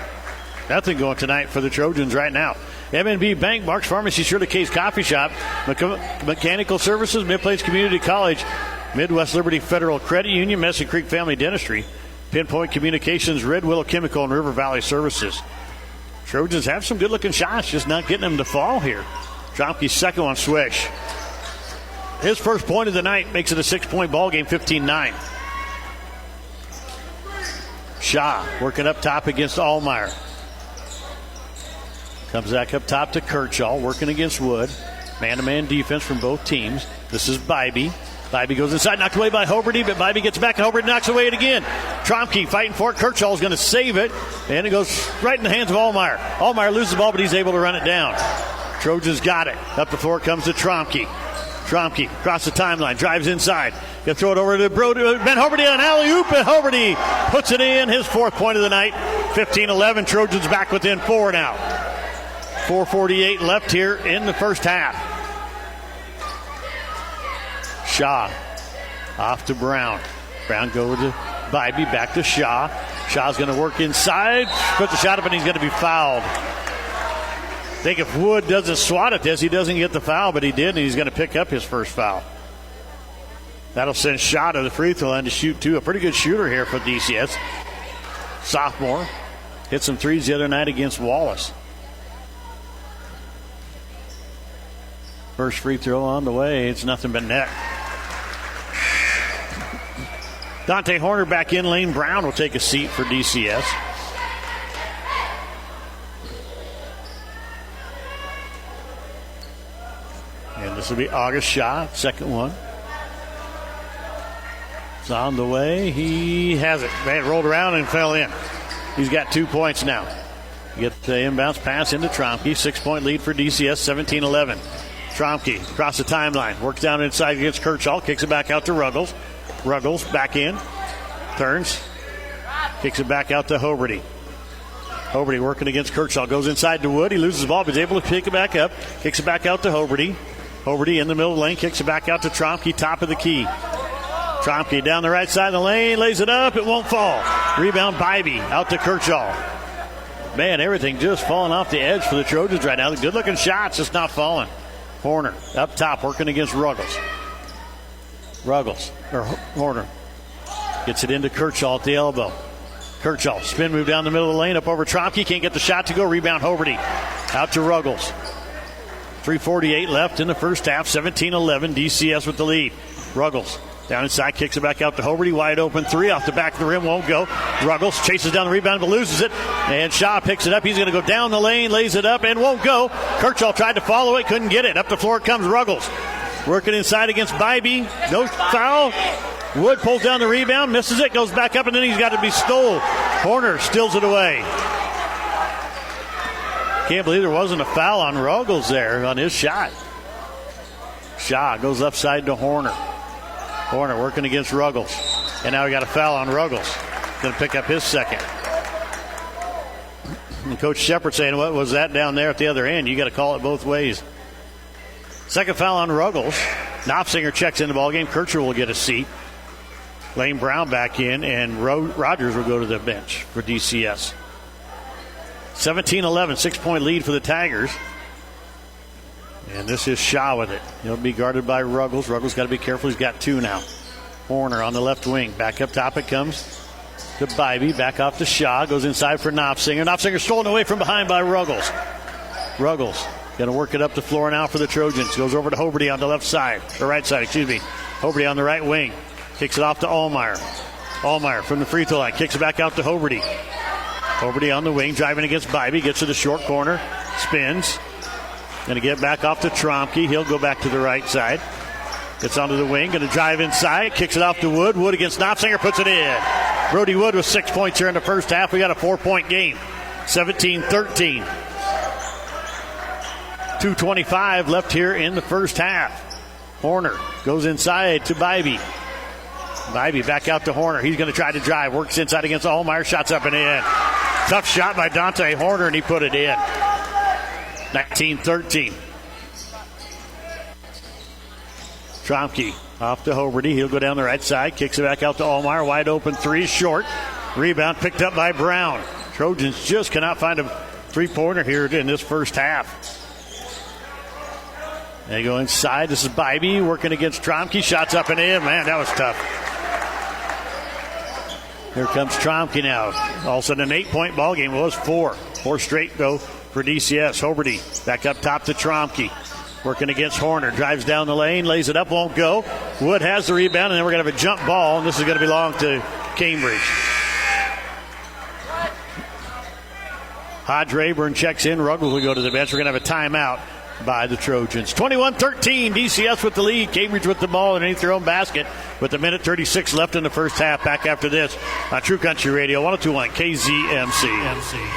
S2: nothing going tonight for the Trojans right now. M&B Bank, Mark's Pharmacy, Shirley K's Coffee Shop, Mechanical Services, Mid-Plains Community College, Midwest Liberty Federal Credit Union, Messon Creek Family Dentistry, Pinpoint Communications, Red Willow Chemical, and River Valley Services. Trojans have some good-looking shots, just not getting them to fall here. Tromke's second one, swish. His first point of the night makes it a 6-point ball game, 15-9. Shaw working up top against Allmeyer. Comes back up top to Kershaw, working against Wood. Man-to-man defense from both teams. This is Bybee. Bybee goes inside, knocked away by Hoberty, but Bybee gets back, and Hoberty knocks away it again. Tromke fighting for it. Kershaw is going to save it, and it goes right in the hands of Allmeyer. Allmeyer loses the ball, but he's able to run it down. Trojans got it. Up the floor comes to Tromke. Tromke across the timeline, drives inside. Going to throw it over to Brohdey. Ben Hoberty on alley-oop, and Hoberty puts it in. His 4th point of the night. 15-11. Trojans back within 4 now. 4:48 left here in the first half. Shaw off to Brown. Brown goes to Bybee, back to Shaw. Shaw's going to work inside, puts the shot up, and he's going to be fouled. I think if Wood doesn't swat at this, he doesn't get the foul, but he did, and he's going to pick up his first foul. That'll send Shaw to the free throw line to shoot 2. A pretty good shooter here for DCS. Sophomore. Hit some threes the other night against Wallace. First free throw on the way. It's nothing but net. Dante Horner back in. Lane Brown will take a seat for DCS. And this will be August Shaw, second one. It's on the way. He has it. Man, rolled around and fell in. He's got 2 points now. Get the inbounds pass into Tromke. 6-point lead for DCS, 17-11. Tromke across the timeline. Works down inside against Kershaw. Kicks it back out to Ruggles. Ruggles back in. Turns. Kicks it back out to Hoberty. Hoberty working against Kershaw. Goes inside to Wood. He loses the ball, but he's able to pick it back up. Kicks it back out to Hoberty. Hoberty in the middle of the lane. Kicks it back out to Tromke. Top of the key. Tromke down the right side of the lane. Lays it up. It won't fall. Rebound Bybee out to Kershaw. Man, everything just falling off the edge for the Trojans right now. The good-looking shots just not falling. Horner up top working against Ruggles. Horner gets it into Kershaw at the elbow. Kershaw spin move down the middle of the lane up over Tromke. Can't get the shot to go. Rebound Hoberty out to Ruggles. 3:48 left in the first half. 17-11. DCS with the lead. Ruggles down inside, kicks it back out to Hoberty. Wide open 3 off the back of the rim. Won't go. Ruggles chases down the rebound but loses it. And Shaw picks it up. He's going to go down the lane, lays it up, and won't go. Kershaw tried to follow it, couldn't get it. Up the floor comes Ruggles. Working inside against Bybee. No foul. Wood pulls down the rebound, misses it, goes back up, and then he's got to be stole. Horner steals it away. Can't believe there wasn't a foul on Ruggles there on his shot. Shaw goes left side to Horner. Horner working against Ruggles. And now we got a foul on Ruggles. Going to pick up his second. And Coach Shepard saying, what was that down there at the other end? You got to call it both ways. Second foul on Ruggles. Knopfsinger checks in the ballgame. Kircher will get a seat. Lane Brown back in, and Rogers will go to the bench for DCS. 17-11, 6-point lead for the Tigers. And this is Shaw with it. He'll be guarded by Ruggles. Ruggles got to be careful. He's got 2 now. Horner on the left wing. Back up top it comes to Bybee. Back off to Shaw. Goes inside for Knopfsinger. Knopfsinger stolen away from behind by Ruggles. Ruggles going to work it up the floor now for the Trojans. Goes over to Hoberty on the left side. Or right side, excuse me. Hoberty on the right wing. Kicks it off to Allmeyer. Allmeyer from the free throw line. Kicks it back out to Hoberty. Hoberty on the wing, driving against Bybee. Gets to the short corner. Spins. Going to get back off to Tromke. He'll go back to the right side. Gets onto the wing. Going to drive inside. Kicks it off to Wood. Wood against Knopfsinger. Puts it in. Brohdey Wood with 6 points here in the first half. We got a 4-point game. 17-13. 2:25 left here in the first half. Horner goes inside to Bybee. Bybee back out to Horner. He's going to try to drive. Works inside against Allmeyer. Shots up and in. Tough shot by Dante Horner, and he put it in. 19-13. Tromke off to Hoberty. He'll go down the right side. Kicks it back out to Allmeyer. Wide open 3, short. Rebound picked up by Brown. Trojans just cannot find a three-pointer here in this first half. They go inside. This is Bybee working against Tromke. Shots up and in. Man, that was tough. Here comes Tromke now. All of a sudden, an 8-point ball game. It was 4. 4 straight, though, for DCS. Hoberty back up top to Tromke. Working against Horner. Drives down the lane. Lays it up. Won't go. Wood has the rebound, and then we're going to have a jump ball, and this is going to belong to Cambridge. Hodge Rayburn checks in. Ruggles will go to the bench. We're going to have a timeout by the Trojans. 21-13, DCS with the lead. Cambridge with the ball underneath their own basket with 1:36 left in the first half. Back after this on True Country Radio, 102.1 KZMC.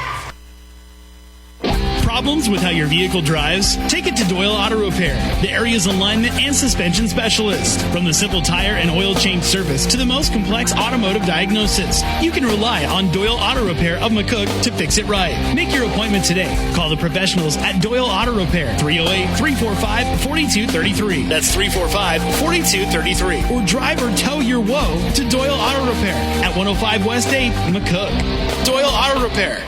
S10: Problems with how your vehicle drives? Take it to Doyle Auto Repair, the area's alignment and suspension specialist. From the simple tire and oil change service to the most complex automotive diagnosis, you can rely on Doyle Auto Repair of McCook to fix it right. Make your appointment today. Call the professionals at Doyle Auto Repair, 308-345-4233. That's 345-4233. Or drive or tow your woe to Doyle Auto Repair at 105 West 8, McCook. Doyle Auto Repair.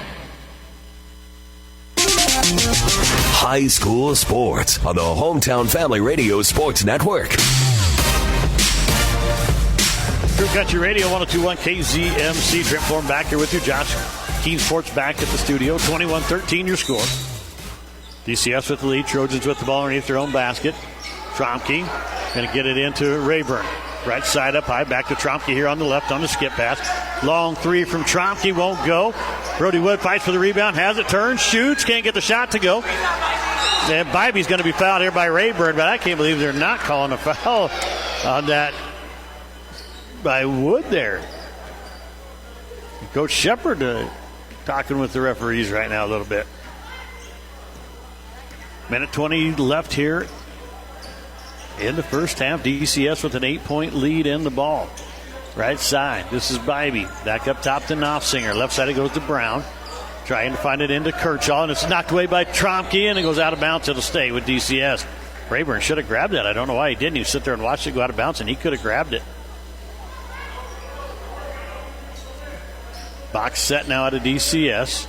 S5: High school sports on the Hometown Family Radio Sports Network.
S2: True Country Radio, 102.1 KZMC. Trent Form back here with you. Josh Keene Sports back at the studio. 21-13 your score. DCS with the lead. Trojans with the ball underneath their own basket. Tromke going to get it into Rayburn. Right side up high. Back to Tromke here on the left on the skip pass. Long three from Tromke. Won't go. Brohdey Wood fights for the rebound. Has it. Turns. Shoots. Can't get the shot to go. And Bybee's going to be fouled here by Rayburn, but I can't believe they're not calling a foul on that by Wood there. Coach Shepard talking with the referees right now a little bit. 1:20 left here in the first half. DCS with an 8-point lead in the ball. Right side. This is Bybee. Back up top to Knopfsinger. Left side it goes to Brown. Trying to find it into Kirchhoff, and it's knocked away by Tromke, and it goes out of bounds. It'll stay with DCS. Rayburn should have grabbed that. I don't know why he didn't. He sit there and watched it go out of bounds, and he could have grabbed it. Box set now out of DCS.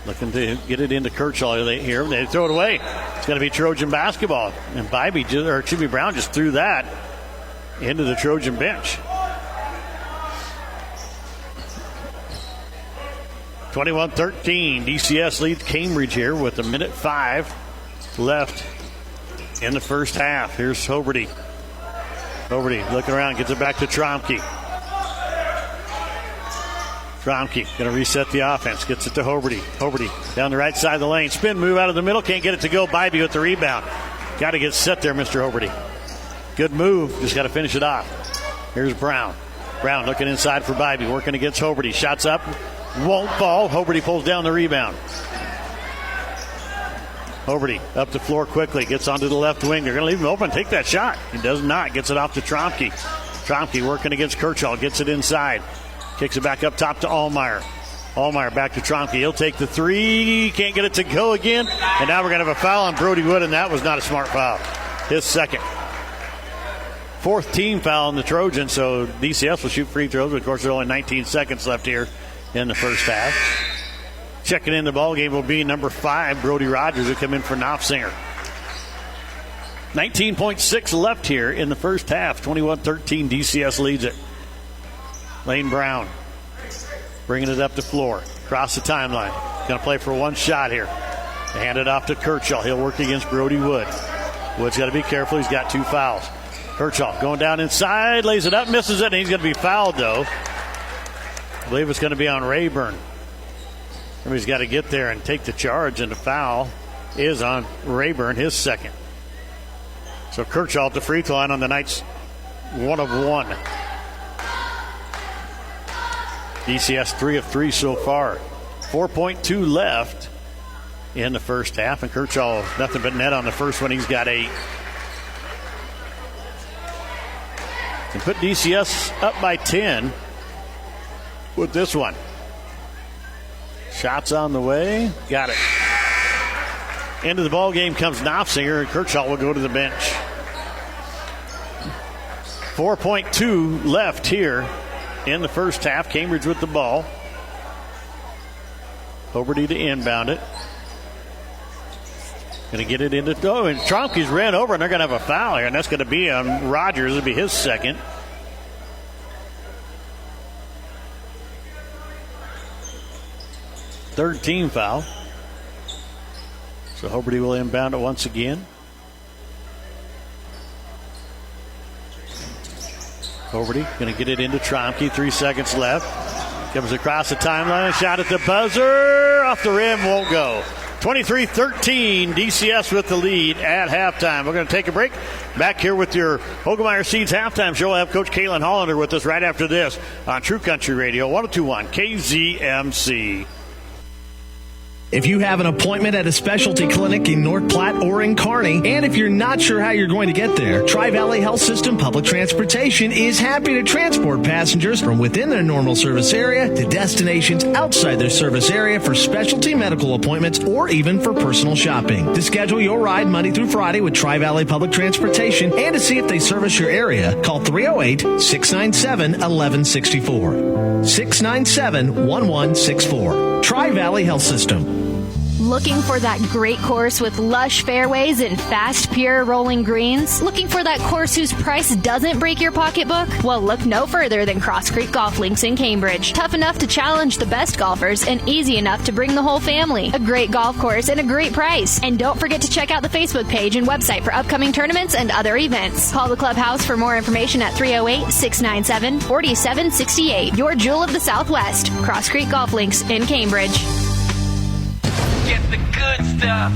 S2: Looking to get it into Kirchhoff here. They throw it away. It's going to be Trojan basketball. And Brown just threw that into the Trojan bench. 21-13. DCS leads Cambridge here with 1:05 left in the first half. Here's Hoberty. Hoberty looking around, gets it back to Tromke. Tromke going to reset the offense. Gets it to Hoberty. Hoberty down the right side of the lane. Spin move out of the middle. Can't get it to go. Bybee with the rebound. Got to get set there, Mr. Hoberty. Good move. Just got to finish it off. Here's Brown. Brown looking inside for Bybee. Working against Hoberty. Shots up. Won't fall. Hoberty pulls down the rebound. Hoberty up the floor quickly. Gets onto the left wing. They're going to leave him open. Take that shot. He does not. Gets it off to Tromke. Tromke working against Kirchhoff. Gets it inside. Kicks it back up top to Allmeyer. Allmeyer back to Tromke. He'll take the three. Can't get it to go again. And now we're going to have a foul on Brohdey Wood, and that was not a smart foul. His second. Fourth team foul on the Trojans, so DCS will shoot free throws. But of course, there are only 19 seconds left here in the first half. Checking in the ball game will be number 5, Brody Rogers, who come in for Knopfsinger. 19.6 left here in the first half. 21-13, DCS leads it. Lane Brown bringing it up the floor. Across the timeline. Going to play for one shot here. Hand it off to Kirchhoff. He'll work against Brohdey Wood. Wood's got to be careful. He's got 2 fouls. Kirchhoff going down inside. Lays it up. Misses it. And he's going to be fouled, though. I believe it's going to be on Rayburn. Everybody's got to get there and take the charge, and the foul is on Rayburn, his second. So Kirchhoff at the free throw line on the night's 1 of 1. DCS 3 of 3 so far. 4.2 left in the first half, and Kirchhoff nothing but net on the first one. He's got 8. And put DCS up by 10 with this one. Shots on the way. Got it. Into the ball game comes Knopfsinger, and Kirchhoff will go to the bench. 4.2 left here in the first half. Cambridge with the ball. Hoberty to inbound it. Going to get it into... Oh, and Tromke's ran over, and they're going to have a foul here, and that's going to be on Rogers. It'll be his second. Third team foul. So Hoberty will inbound it once again. Hoberty going to get it into Tromke. 3 seconds left. Comes across the timeline. Shot at the buzzer. off the rim, won't go. 23-13, DCS with the lead at halftime. We're going to take a break. Back here with your Hoegemeyer Seeds halftime show. We'll have Coach Kaylin Hollander with us right after this on True Country Radio, 102.1 KZMC.
S10: If you have an appointment at a specialty clinic in North Platte or in Kearney, and if you're not sure how you're going to get there, Tri-Valley Health System Public Transportation is happy to transport passengers from within their normal service area to destinations outside their service area for specialty medical appointments or even for personal shopping. To schedule your ride Monday through Friday with Tri-Valley Public Transportation and to see if they service your area, call 308-697-1164. 697-1164. Tri-Valley Health System.
S11: Looking for that great course with lush fairways and fast, pure rolling greens? Looking for that course whose price doesn't break your pocketbook? Well, look no further than Cross Creek Golf Links in Cambridge. Tough enough to challenge the best golfers and easy enough to bring the whole family. A great golf course and a great price. And don't forget to check out the Facebook page and website for upcoming tournaments and other events. Call the clubhouse for more information at 308-697-4768. Your jewel of the Southwest. Cross Creek Golf Links in Cambridge.
S12: Get the good stuff.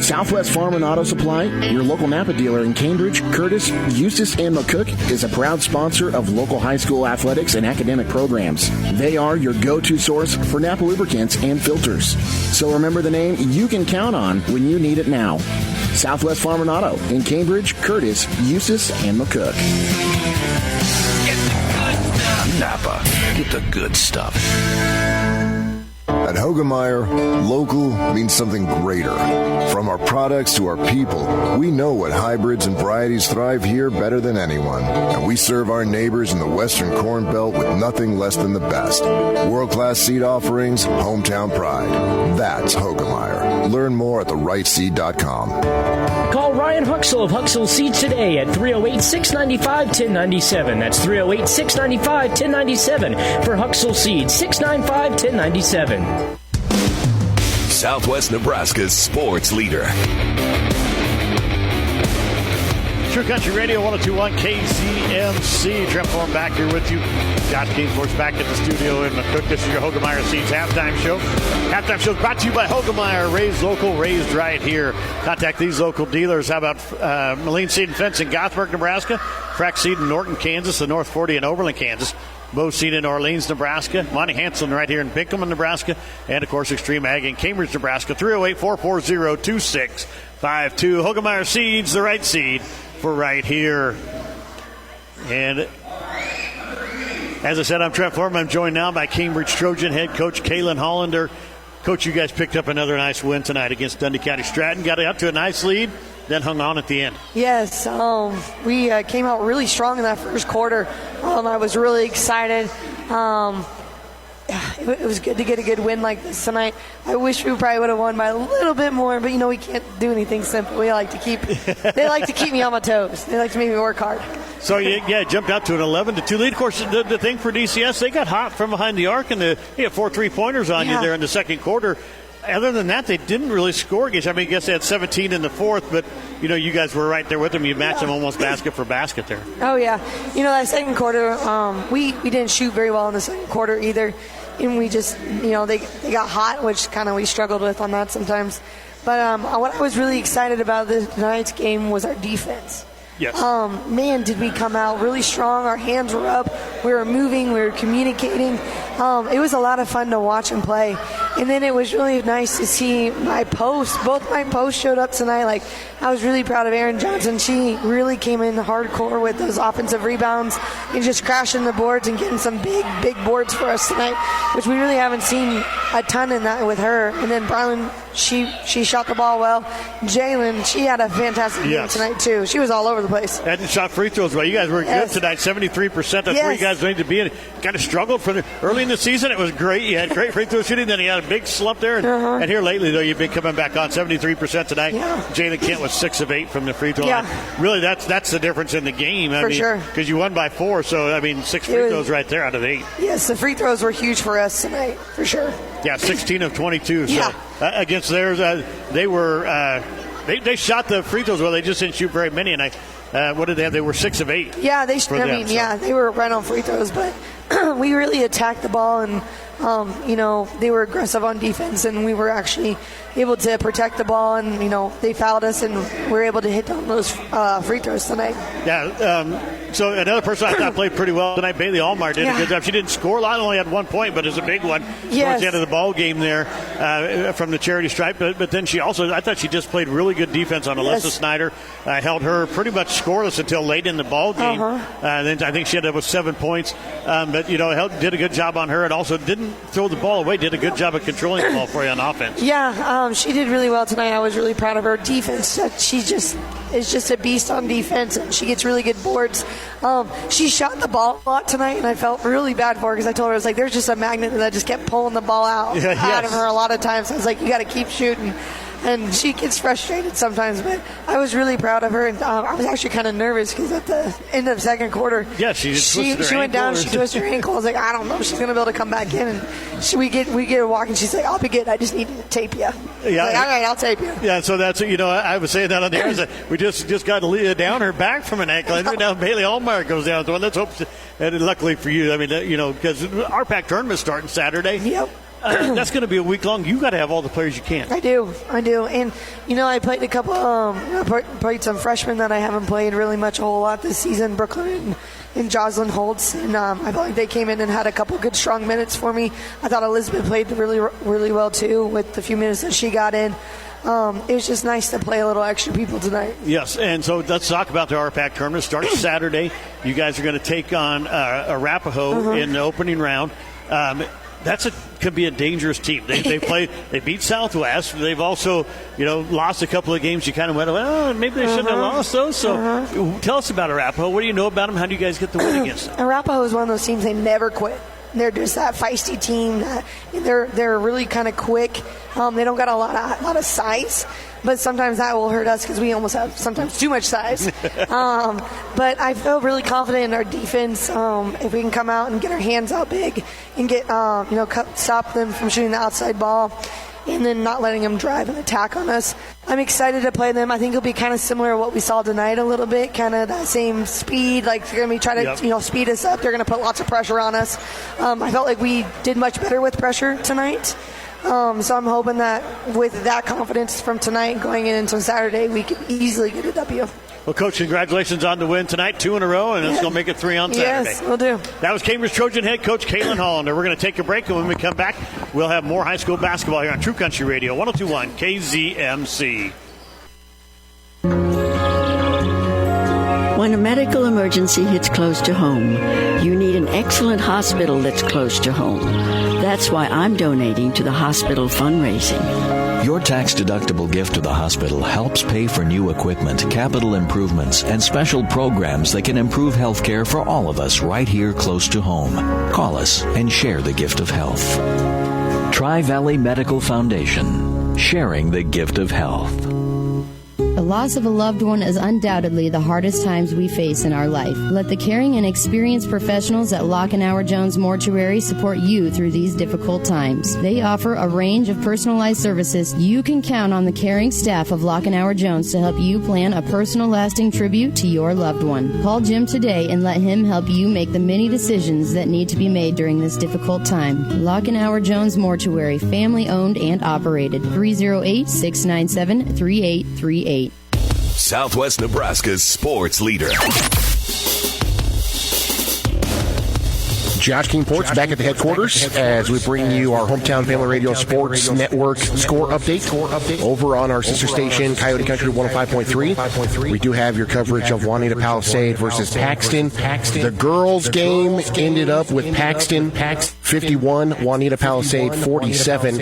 S7: Southwest Farm and Auto Supply, your local Napa dealer in Cambridge, Curtis, Eustis, and McCook, is a proud sponsor of local high school athletics and academic programs. They are your go-to source for Napa lubricants and filters. So remember the name you can count on when you need it now. Southwest Farm and Auto in Cambridge, Curtis, Eustis, and McCook.
S12: Get the good stuff.
S4: Napa, get the good stuff.
S13: At Hoegemeyer, local means something greater. From our products to our people, we know what hybrids and varieties thrive here better than anyone. And we serve our neighbors in the Western Corn Belt with nothing less than the best. World-class seed offerings, hometown pride. That's Hoegemeyer. Learn more at therightseed.com.
S14: Call Ryan Huxell of Huxell Seeds today at 308-695-1097. That's 308-695-1097 for Huxell Seeds, 695-1097.
S5: Southwest Nebraska's sports leader.
S2: True Country Radio, 102.1 KZMC. Trent Form back here with you. Josh Kingsforth back at the studio in McCook. This is your Hoegemeyer Seeds halftime show. Halftime show is brought to you by Hoegemeyer. Raised local, raised right here. Contact these local dealers. How about Moline Seed and Fence in Gothburg, Nebraska? Frack Seed in Norton, Kansas. The North 40 in Oberlin, Kansas. Bo Seed in Orleans, Nebraska. Monty Hansen right here in Benkleman, Nebraska. And, of course, Extreme Ag in Cambridge, Nebraska. 308-440-2652. Hoegemeyer Seeds, the right seed for right here. And as I said, I'm Trent Foreman. I'm joined now by Cambridge Trojan head coach Kaylin Hollander. Coach, you guys picked up another nice win tonight against Dundy County Stratton. Got out to a nice lead, then hung on at the end.
S15: Yes, we came out really strong in that first quarter. I was really excited. It was good to get a good win like this tonight. I wish we probably would have won by a little bit more, but we can't do anything simple. They like to keep me on my toes. They like to make me work hard.
S2: So jumped out to an 11-2 lead. Of course, the thing for DCS, they got hot from behind the arc, and they had 4 3-pointers on you there in the second quarter. Other than that, they didn't really score against. I guess they had 17 in the fourth, but you guys were right there with them. You matched them almost basket for basket there.
S15: Oh yeah, that second quarter, we didn't shoot very well in the second quarter either, and we just they got hot, which kind of we struggled with on that sometimes. But what I was really excited about tonight's game was our defense.
S2: Yes.
S15: Man, did we come out really strong. Our hands were up. We were moving. We were communicating. It was a lot of fun to watch and play. And then it was really nice to see both my posts showed up tonight. I was really proud of Erin Johnson. She really came in hardcore with those offensive rebounds and just crashing the boards and getting some big boards for us tonight, which we really haven't seen a ton in that with her. And then Brylan, she shot the ball well. Jalen, she had a fantastic game tonight too. She was all over the place.
S2: And shot free throws well. You guys were good tonight, 73%. That's where you guys need to be. Kind of struggled early in the season. It was great. You had great free throw shooting. Then you had a big slump there. And here lately, though, you've been coming back on 73% tonight. Yeah. Jalen Kent was 6 of 8 from the free throw line. Really, that's the difference in the game.
S15: For sure.
S2: Because you won by 4. So, 6 free throws right there out of 8.
S15: Yes, the free throws were huge for us tonight, for sure.
S2: Yeah, 16 of 22. So against theirs, they were they shot the free throws well. They just didn't shoot very many. And what did they have? They were 6 of 8.
S15: Yeah, they were right on free throws, but we really attacked the ball, and they were aggressive on defense, and we were actually able to protect the ball, and they fouled us, and we were able to hit down those free throws tonight.
S2: Yeah. So another person I thought played pretty well tonight, Bailey Allmeyer, did a good job. She didn't score a lot, only had 1 point, but it was a big one towards the end of the ball game there from the charity stripe. But then I thought she just played really good defense on Alyssa Snyder. Held her pretty much scoreless until late in the ball game. Then I think she ended up with 7 points. But did a good job on her, and also didn't throw the ball away. Did a good job of controlling the ball for you on offense.
S15: Yeah, she did really well tonight. I was really proud of her defense. She is just a beast on defense, and she gets really good boards. She shot the ball a lot tonight, and I felt really bad for her because I told her, I was like, there's just a magnet that just kept pulling the ball out of her a lot of times. I was like, you got to keep shooting. And she gets frustrated sometimes, but I was really proud of her. And I was actually kind of nervous because at the end of the second quarter, she went down, she twisted her ankle. I was like, I don't know if she's going to be able to come back in. And we get a walk, and she's like, I'll be good. I just need to tape you. Yeah, like, all right, I'll tape you.
S2: Yeah, so that's I was saying that on the air. We just got Leah down her back from an ankle injury. Now Bailey Allmeyer goes down. So let's hope. And luckily for you, I mean, because our PAC tournament's starting Saturday.
S15: Yep.
S2: That's going to be a week long. You got to have all the players you can.
S15: I do, and I played a couple. Played some freshmen that I haven't played really much a whole lot this season. Benkleman and Jocelyn Holtz, and I felt like they came in and had a couple good strong minutes for me. I thought Elizabeth played really really well too with the few minutes that she got in. It was just nice to play a little extra people tonight.
S2: Yes, and so let's talk about the RPAC tournament. Starts Saturday. You guys are going to take on Arapahoe in the opening round. Could be a dangerous team. They beat Southwest. They've also, lost a couple of games. You kind of went, maybe they shouldn't have lost those. So tell us about Arapahoe. What do you know about them? How do you guys get the win against them?
S15: Arapahoe is one of those teams, they never quit. They're just that feisty team. They're really kind of quick. They don't got a lot of size, but sometimes that will hurt us because we almost have sometimes too much size. But I feel really confident in our defense. If we can come out and get our hands out big and get stop them from shooting the outside ball, and then not letting them drive and attack on us. I'm excited to play them. I think it'll be kind of similar to what we saw tonight a little bit, kind of that same speed. Like they're going to be trying to speed us up. They're going to put lots of pressure on us. I felt like we did much better with pressure tonight. So I'm hoping that with that confidence from tonight going into Saturday, we can easily get a W.
S2: Well, Coach, congratulations on the win tonight, 2 in a row, and it's going to make it 3 on Saturday.
S15: Yes, we'll do.
S2: That was Cambridge Trojan head coach Kaylin Hollander. We're going to take a break, and when we come back, we'll have more high school basketball here on True Country Radio, 102.1 KZMC.
S16: When a medical emergency hits close to home, you need an excellent hospital that's close to home. That's why I'm donating to the hospital fundraising.
S17: Your tax-deductible gift to the hospital helps pay for new equipment, capital improvements, and special programs that can improve health care for all of us right here close to home. Call us and share the gift of health. Tri-Valley Medical Foundation, sharing the gift of health.
S9: The loss of a loved one is undoubtedly the hardest times we face in our life. Let the caring and experienced professionals at Lockenauer Jones Mortuary support you through these difficult times. They offer a range of personalized services. You can count on the caring staff of Lockenauer Jones to help you plan a personal, lasting tribute to your loved one. Call Jim today and let him help you make the many decisions that need to be made during this difficult time. Lockenauer Jones Mortuary, family owned and operated. 308-697-3838.
S5: Southwest Nebraska's sports leader.
S7: Josh King-Ports back at the headquarters as we bring you our Hometown Family Radio Sports Network score update over on our sister station, Coyote Country 105.3. We do have your coverage of Juanita Palisade versus Paxton. The girls' game ended up with Paxton 51, Juanita Palisade 47,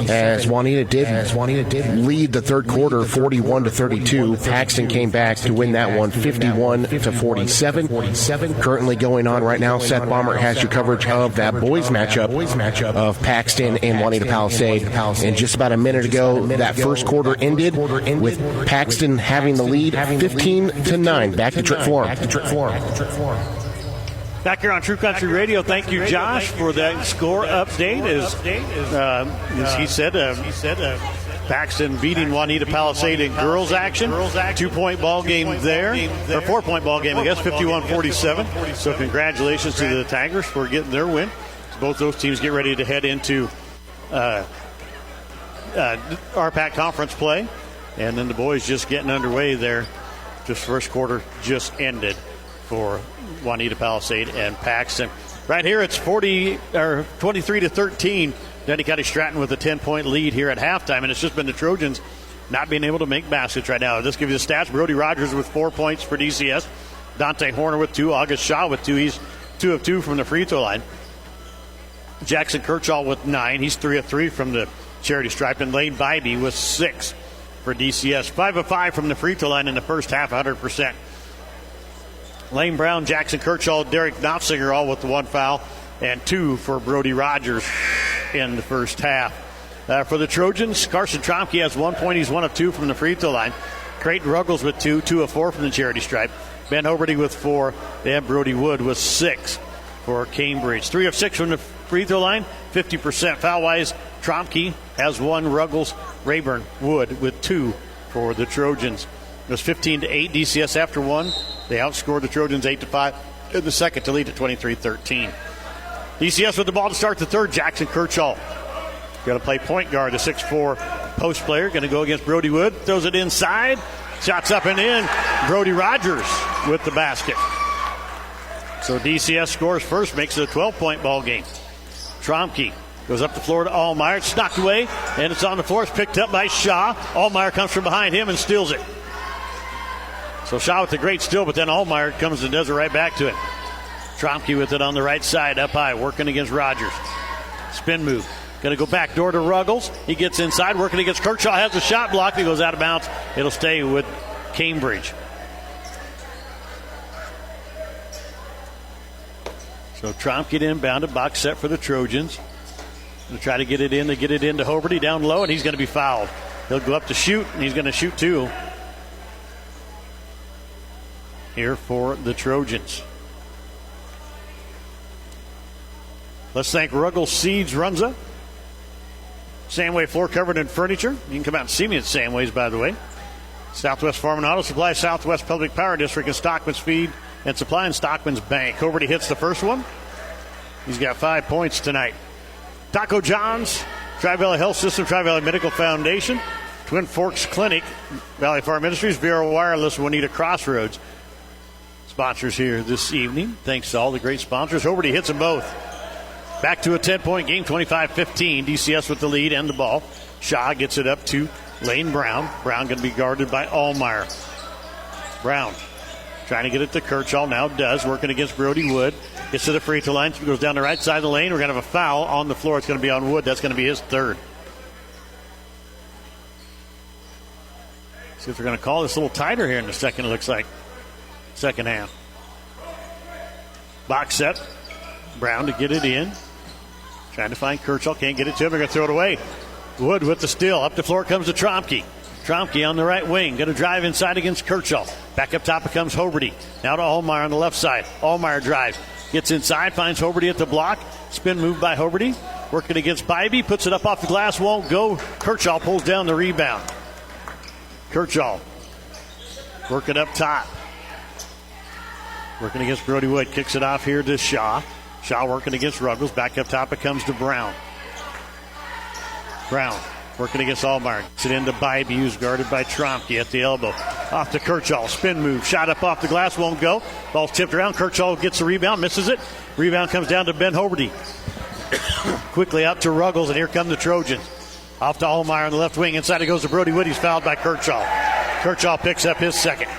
S7: as Juanita did lead the third quarter 41-32. Paxton came back to win that one 51-47. Currently going on right now, Seth Baumert has your coverage of that boys matchup of Paxton and Juanita Palisade. And just about a minute ago, that first quarter ended with Paxton having the lead 15-9. Back to Trip Forum.
S2: Back here on True Country Radio, thank you, Josh, for that score update. As he said, Paxton beating Juanita Palisade in girls action. 2-point ball game there, or 4-point ball game, I guess, 51-47. So congratulations to the Tigers for getting their win. Both those teams get ready to head into RPAC conference play. And then the boys just getting underway there. Just first quarter just ended for Juanita Palisade and Paxton. Right here it's 23-13. Dundy County Stratton with a 10-point lead here at halftime, and it's just been the Trojans not being able to make baskets right now. I'll just give you the stats. Brohdey Rogers with 4 points for DCS. Dante Horner with 2. August Shaw with 2. He's 2 of 2 from the free throw line. Jackson Kirchall with 9. He's 3 of 3 from the charity stripe. And Lane Bybee with 6 for DCS. 5 of 5 from the free throw line in the first half, 100%. Lane Brown, Jackson Kirchall, Derek Knopfsinger all with the 1 foul. And 2 for Brohdey Rogers in the first half. For the Trojans, Carson Tromke has 1 point. He's 1 of 2 from the free throw line. Creighton Ruggles with 2, 2 of 4 from the charity stripe. Ben Hoberty with 4, and Brohdey Wood with 6 for Cambridge. 3 of 6 from the free throw line, 50%. Foul-wise, Tromke has 1, Ruggles, Rayburn, Wood with 2 for the Trojans. It was 15-8 DCS after 1. They outscored the Trojans 8-5 in the second to lead at 23-13. DCS with the ball to start the third. Jackson Kirchall going to play point guard, the 6'4 post player. Going to go against Brohdey Wood. Throws it inside. Shots up and in. Brohdey Rogers with the basket. So DCS scores first, makes it a 12-point ball game. Tromke goes up the floor to Allmeyer. It's knocked away, and it's on the floor. It's picked up by Shaw. Allmeyer comes from behind him and steals it. So Shaw with the great steal, but then Allmeyer comes and does it right back to him. Tromke with it on the right side, up high, working against Rogers. Spin move. Going to go back door to Ruggles. He gets inside, working against Kirchall. Has the shot blocked. He goes out of bounds. It'll stay with Cambridge. So Tromke inbounded, box set for the Trojans. Going to try to get it in. They get it into Hoberty down low, and he's going to be fouled. He'll go up to shoot, and he's going to shoot 2 here for the Trojans. Let's thank Ruggles Seeds Runza. Sandway floor covered in furniture. You can come out and see me at Sandway's, by the way. Southwest Farm and Auto Supply, Southwest Public Power District, and Stockman's Feed and Supply, and Stockman's Bank. Hoberty hits the first one. He's got 5 points tonight. Taco John's, Tri-Valley Health System, Tri-Valley Medical Foundation, Twin Forks Clinic, Valley Farm Ministries, Vero Wireless, Juanita Crossroads. Sponsors here this evening. Thanks to all the great sponsors. Hoberty hits them both. Back to a 10-point game, 25-15. DCS with the lead and the ball. Shaw gets it up to Lane Brown. Brown going to be guarded by Allmeyer. Brown trying to get it to Kirchall. Now does. Working against Brohdey Wood. Gets to the free throw line. Goes down the right side of the lane. We're going to have a foul on the floor. It's going to be on Wood. That's going to be his third. See if they're going to call this a little tighter here in the second, it looks like. Second half. Box set. Brown to get it in. Trying to find Kirchall. Can't get it to him. They're going to throw it away. Wood with the steal. Up the floor comes to Tromke. Tromke on the right wing. Going to drive inside against Kirchall. Back up top it comes Hoberty. Now to Allmeyer on the left side. Allmeyer drives. Gets inside. Finds Hoberty at the block. Spin move by Hoberty. Working against Bybee. Puts it up off the glass. Won't go. Kirchall pulls down the rebound. Kirchall working up top. Working against Brohdey Wood. Kicks it off here to Shaw. Shaw working against Ruggles. Back up top it comes to Brown. Brown working against Allmeyer. Gets it into Bybee, who's guarded by Tromke at the elbow. Off to Kirchall. Spin move. Shot up off the glass. Won't go. Ball's tipped around. Kirchall gets the rebound. Misses it. Rebound comes down to Ben Hoberty. Quickly out to Ruggles, and here come the Trojans. Off to Allmeyer on the left wing. Inside it goes to Brohdey Wood. He's fouled by Kirchall. Kirchall picks up his second.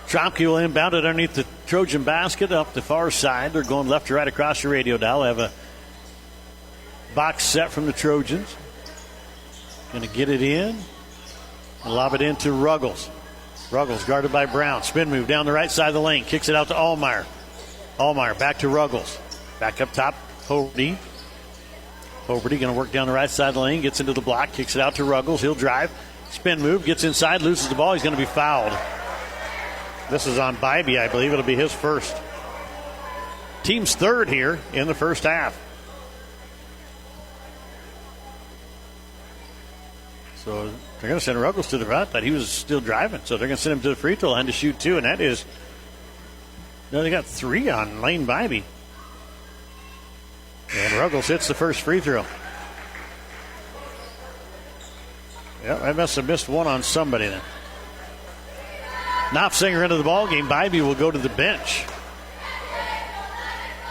S2: Tromke will inbound it underneath the Trojan basket up the far side. They're going left to right across the radio dial. Have a box set from the Trojans. Going to get it in and lob it into Ruggles. Ruggles guarded by Brown. Spin move down the right side of the lane. Kicks it out to Allmeyer. Allmeyer back to Ruggles. Back up top, Hoberty. Hoberty going to work down the right side of the lane. Gets into the block. Kicks it out to Ruggles. He'll drive. Spin move. Gets inside. Loses the ball. He's going to be fouled. This is on Bybee, I believe. It'll be his first. Team's third here in the first half. So they're going to send Ruggles to the front. Thought he was still driving, so they're going to send him to the free throw line to shoot 2, and that is, they got 3 on Lane Bybee. And Ruggles hits the first free throw. Yeah, I must have missed one on somebody then. Knopfsinger into the ball game. Bybee will go to the bench.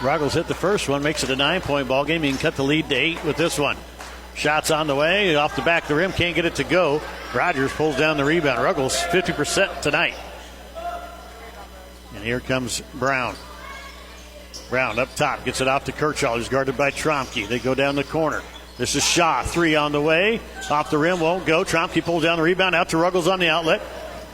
S2: Ruggles hit the first one, makes it a 9-point ball game. He can cut the lead to 8 with this one. Shots on the way, off the back of the rim, can't get it to go. Rogers pulls down the rebound. Ruggles 50% tonight. And here comes Brown. Brown up top, gets it off to Kershaw, who's guarded by Tromke. They go down the corner. This is Shaw, 3 on the way. Off the rim, won't go. Tromke pulls down the rebound, out to Ruggles on the outlet.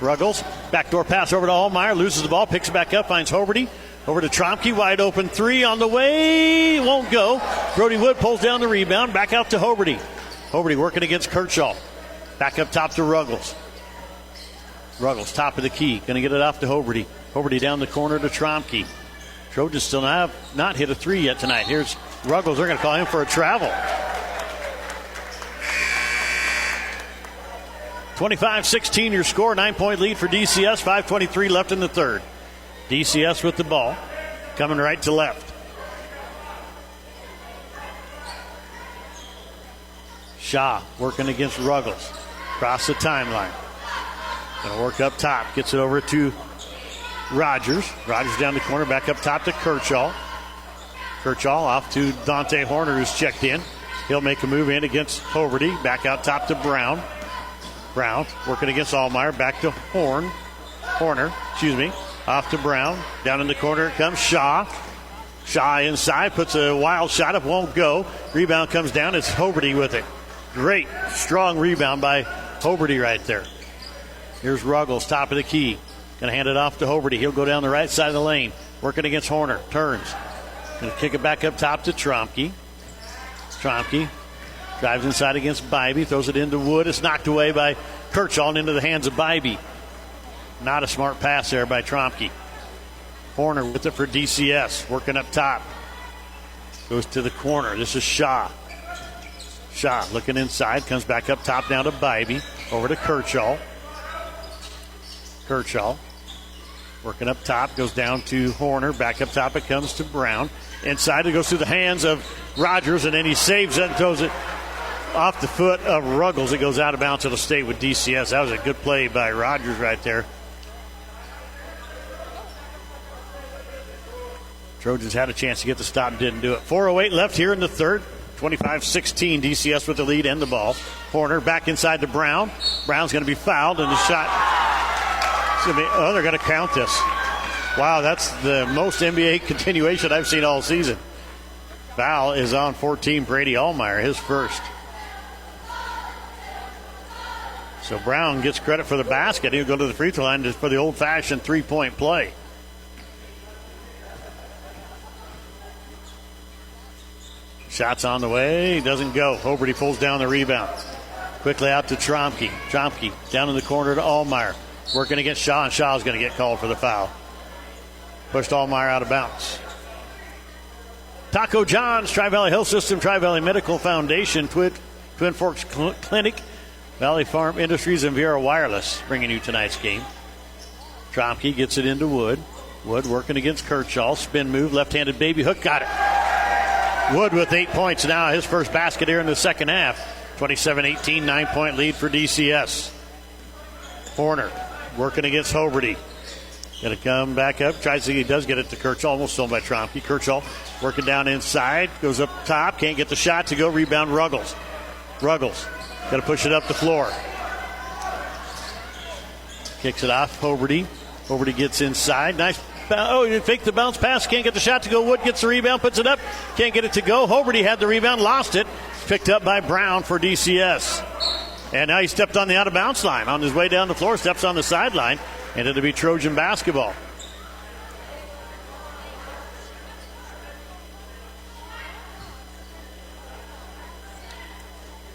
S2: Ruggles, backdoor pass over to Allmeyer, loses the ball, picks it back up, finds Hoberty. Over to Tromke, wide open 3 on the way, won't go. Brohdey Wood pulls down the rebound, back out to Hoberty. Hoberty working against Kershaw. Back up top to Ruggles. Ruggles, top of the key, going to get it off to Hoberty. Hoberty down the corner to Tromke. Trojans still not hit a 3 yet tonight. Here's Ruggles, they're going to call him for a travel. 25-16 your score, 9-point lead for DCS, 5:23 left in the third. DCS with the ball, coming right to left. Shaw working against Ruggles. Across the timeline. Going to work up top. Gets it over to Rogers. Rogers down the corner, back up top to Kershaw. Kershaw off to Dante Horner, who's checked in. He'll make a move in against Hoberty. Back out top to Brown. Brown working against Allmeyer. Back to Horner. Off to Brown. Down in the corner it comes Shaw. Shaw inside. Puts a wild shot up. Won't go. Rebound comes down. It's Hoberty with it. Great, strong rebound by Hoberty right there. Here's Ruggles, top of the key. Going to hand it off to Hoberty. He'll go down the right side of the lane. Working against Horner. Turns. Going to kick it back up top to Tromke. Tromke drives inside against Bybee. Throws it into Wood. It's knocked away by Kershaw and into the hands of Bybee. Not a smart pass there by Tromke. Horner with it for DCS. Working up top. Goes to the corner. This is Shaw. Shaw looking inside. Comes back up top now to Bybee. Over to Kershaw. Kershaw working up top. Goes down to Horner. Back up top it comes to Brown. Inside it goes through the hands of Rogers. And then he saves it and throws it off the foot of Ruggles. It goes out of bounds. It'll stay with DCS. That was a good play by Rogers right there. Trojans had a chance to get the stop, didn't do it. 4:08 left here in the third. 25-16, DCS with the lead and the ball. Horner back inside to Brown. Brown's going to be fouled, and the shot. They're going to count this. Wow, that's the most NBA continuation I've seen all season. Foul is on 14, Brady Allmeyer, his first. So Brown gets credit for the basket. He'll go to the free throw line for the old-fashioned three-point play. Shots on the way. Doesn't go. Hoberty pulls down the rebound. Quickly out to Tromke. Tromke down in the corner to Allmeyer. Working against Shaw, and Shaw's going to get called for the foul. Pushed Allmeyer out of bounds. Taco John's, Tri-Valley Health System, Tri-Valley Medical Foundation, Twin Forks Clinic, Valley Farm Industries, and Viera Wireless bringing you tonight's game. Tromke gets it into Wood. Wood working against Kershaw. Spin move, left-handed baby hook, got it. Wood with 8 points now, his first basket here in the second half. 27-18, 9-point lead for DCS. Horner working against Hoberty. Going to come back up. Tries to, he does get it to Kershaw, almost stolen by Tromke. Kershaw working down inside, goes up top, can't get the shot to go. Rebound Ruggles. Ruggles got to push it up the floor. Kicks it off, Hoberty. Hoberty gets inside. Nice. Oh, he faked the bounce pass. Can't get the shot to go. Wood gets the rebound, puts it up. Can't get it to go. Hoberty had the rebound, lost it. Picked up by Brown for DCS. And now he stepped on the out-of-bounds line. On his way down the floor, steps on the sideline. And it'll be Trojan basketball.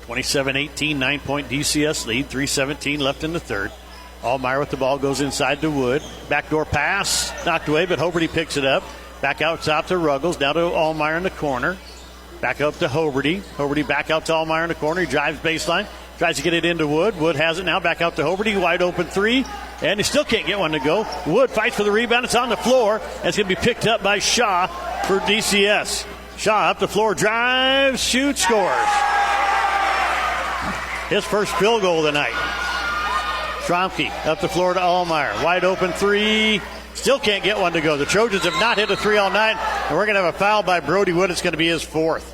S2: (27-18), 9-point DCS lead. 3:17 left in the third. Allmeyer with the ball goes inside to Wood. Backdoor pass, knocked away, but Hoberty picks it up. Back out top to Ruggles, down to Allmeyer in the corner. Back up to Hoberty. Hoberty back out to Allmeyer in the corner. He drives baseline, Tries to get it into Wood. Wood has it now. Back out to Hoberty. Wide open three. And he still can't get one to go. Wood fights for the rebound. It's on the floor. And it's going to be picked up by Shaw for DCS. Shaw up the floor. Drives. Shoots. Scores. His first field goal of the night. Tromke up the floor to Allmeyer. Wide open three. Still can't get one to go. The Trojans have not hit a three all night. And we're going to have a foul by Brohdey Wood. It's going to be his fourth.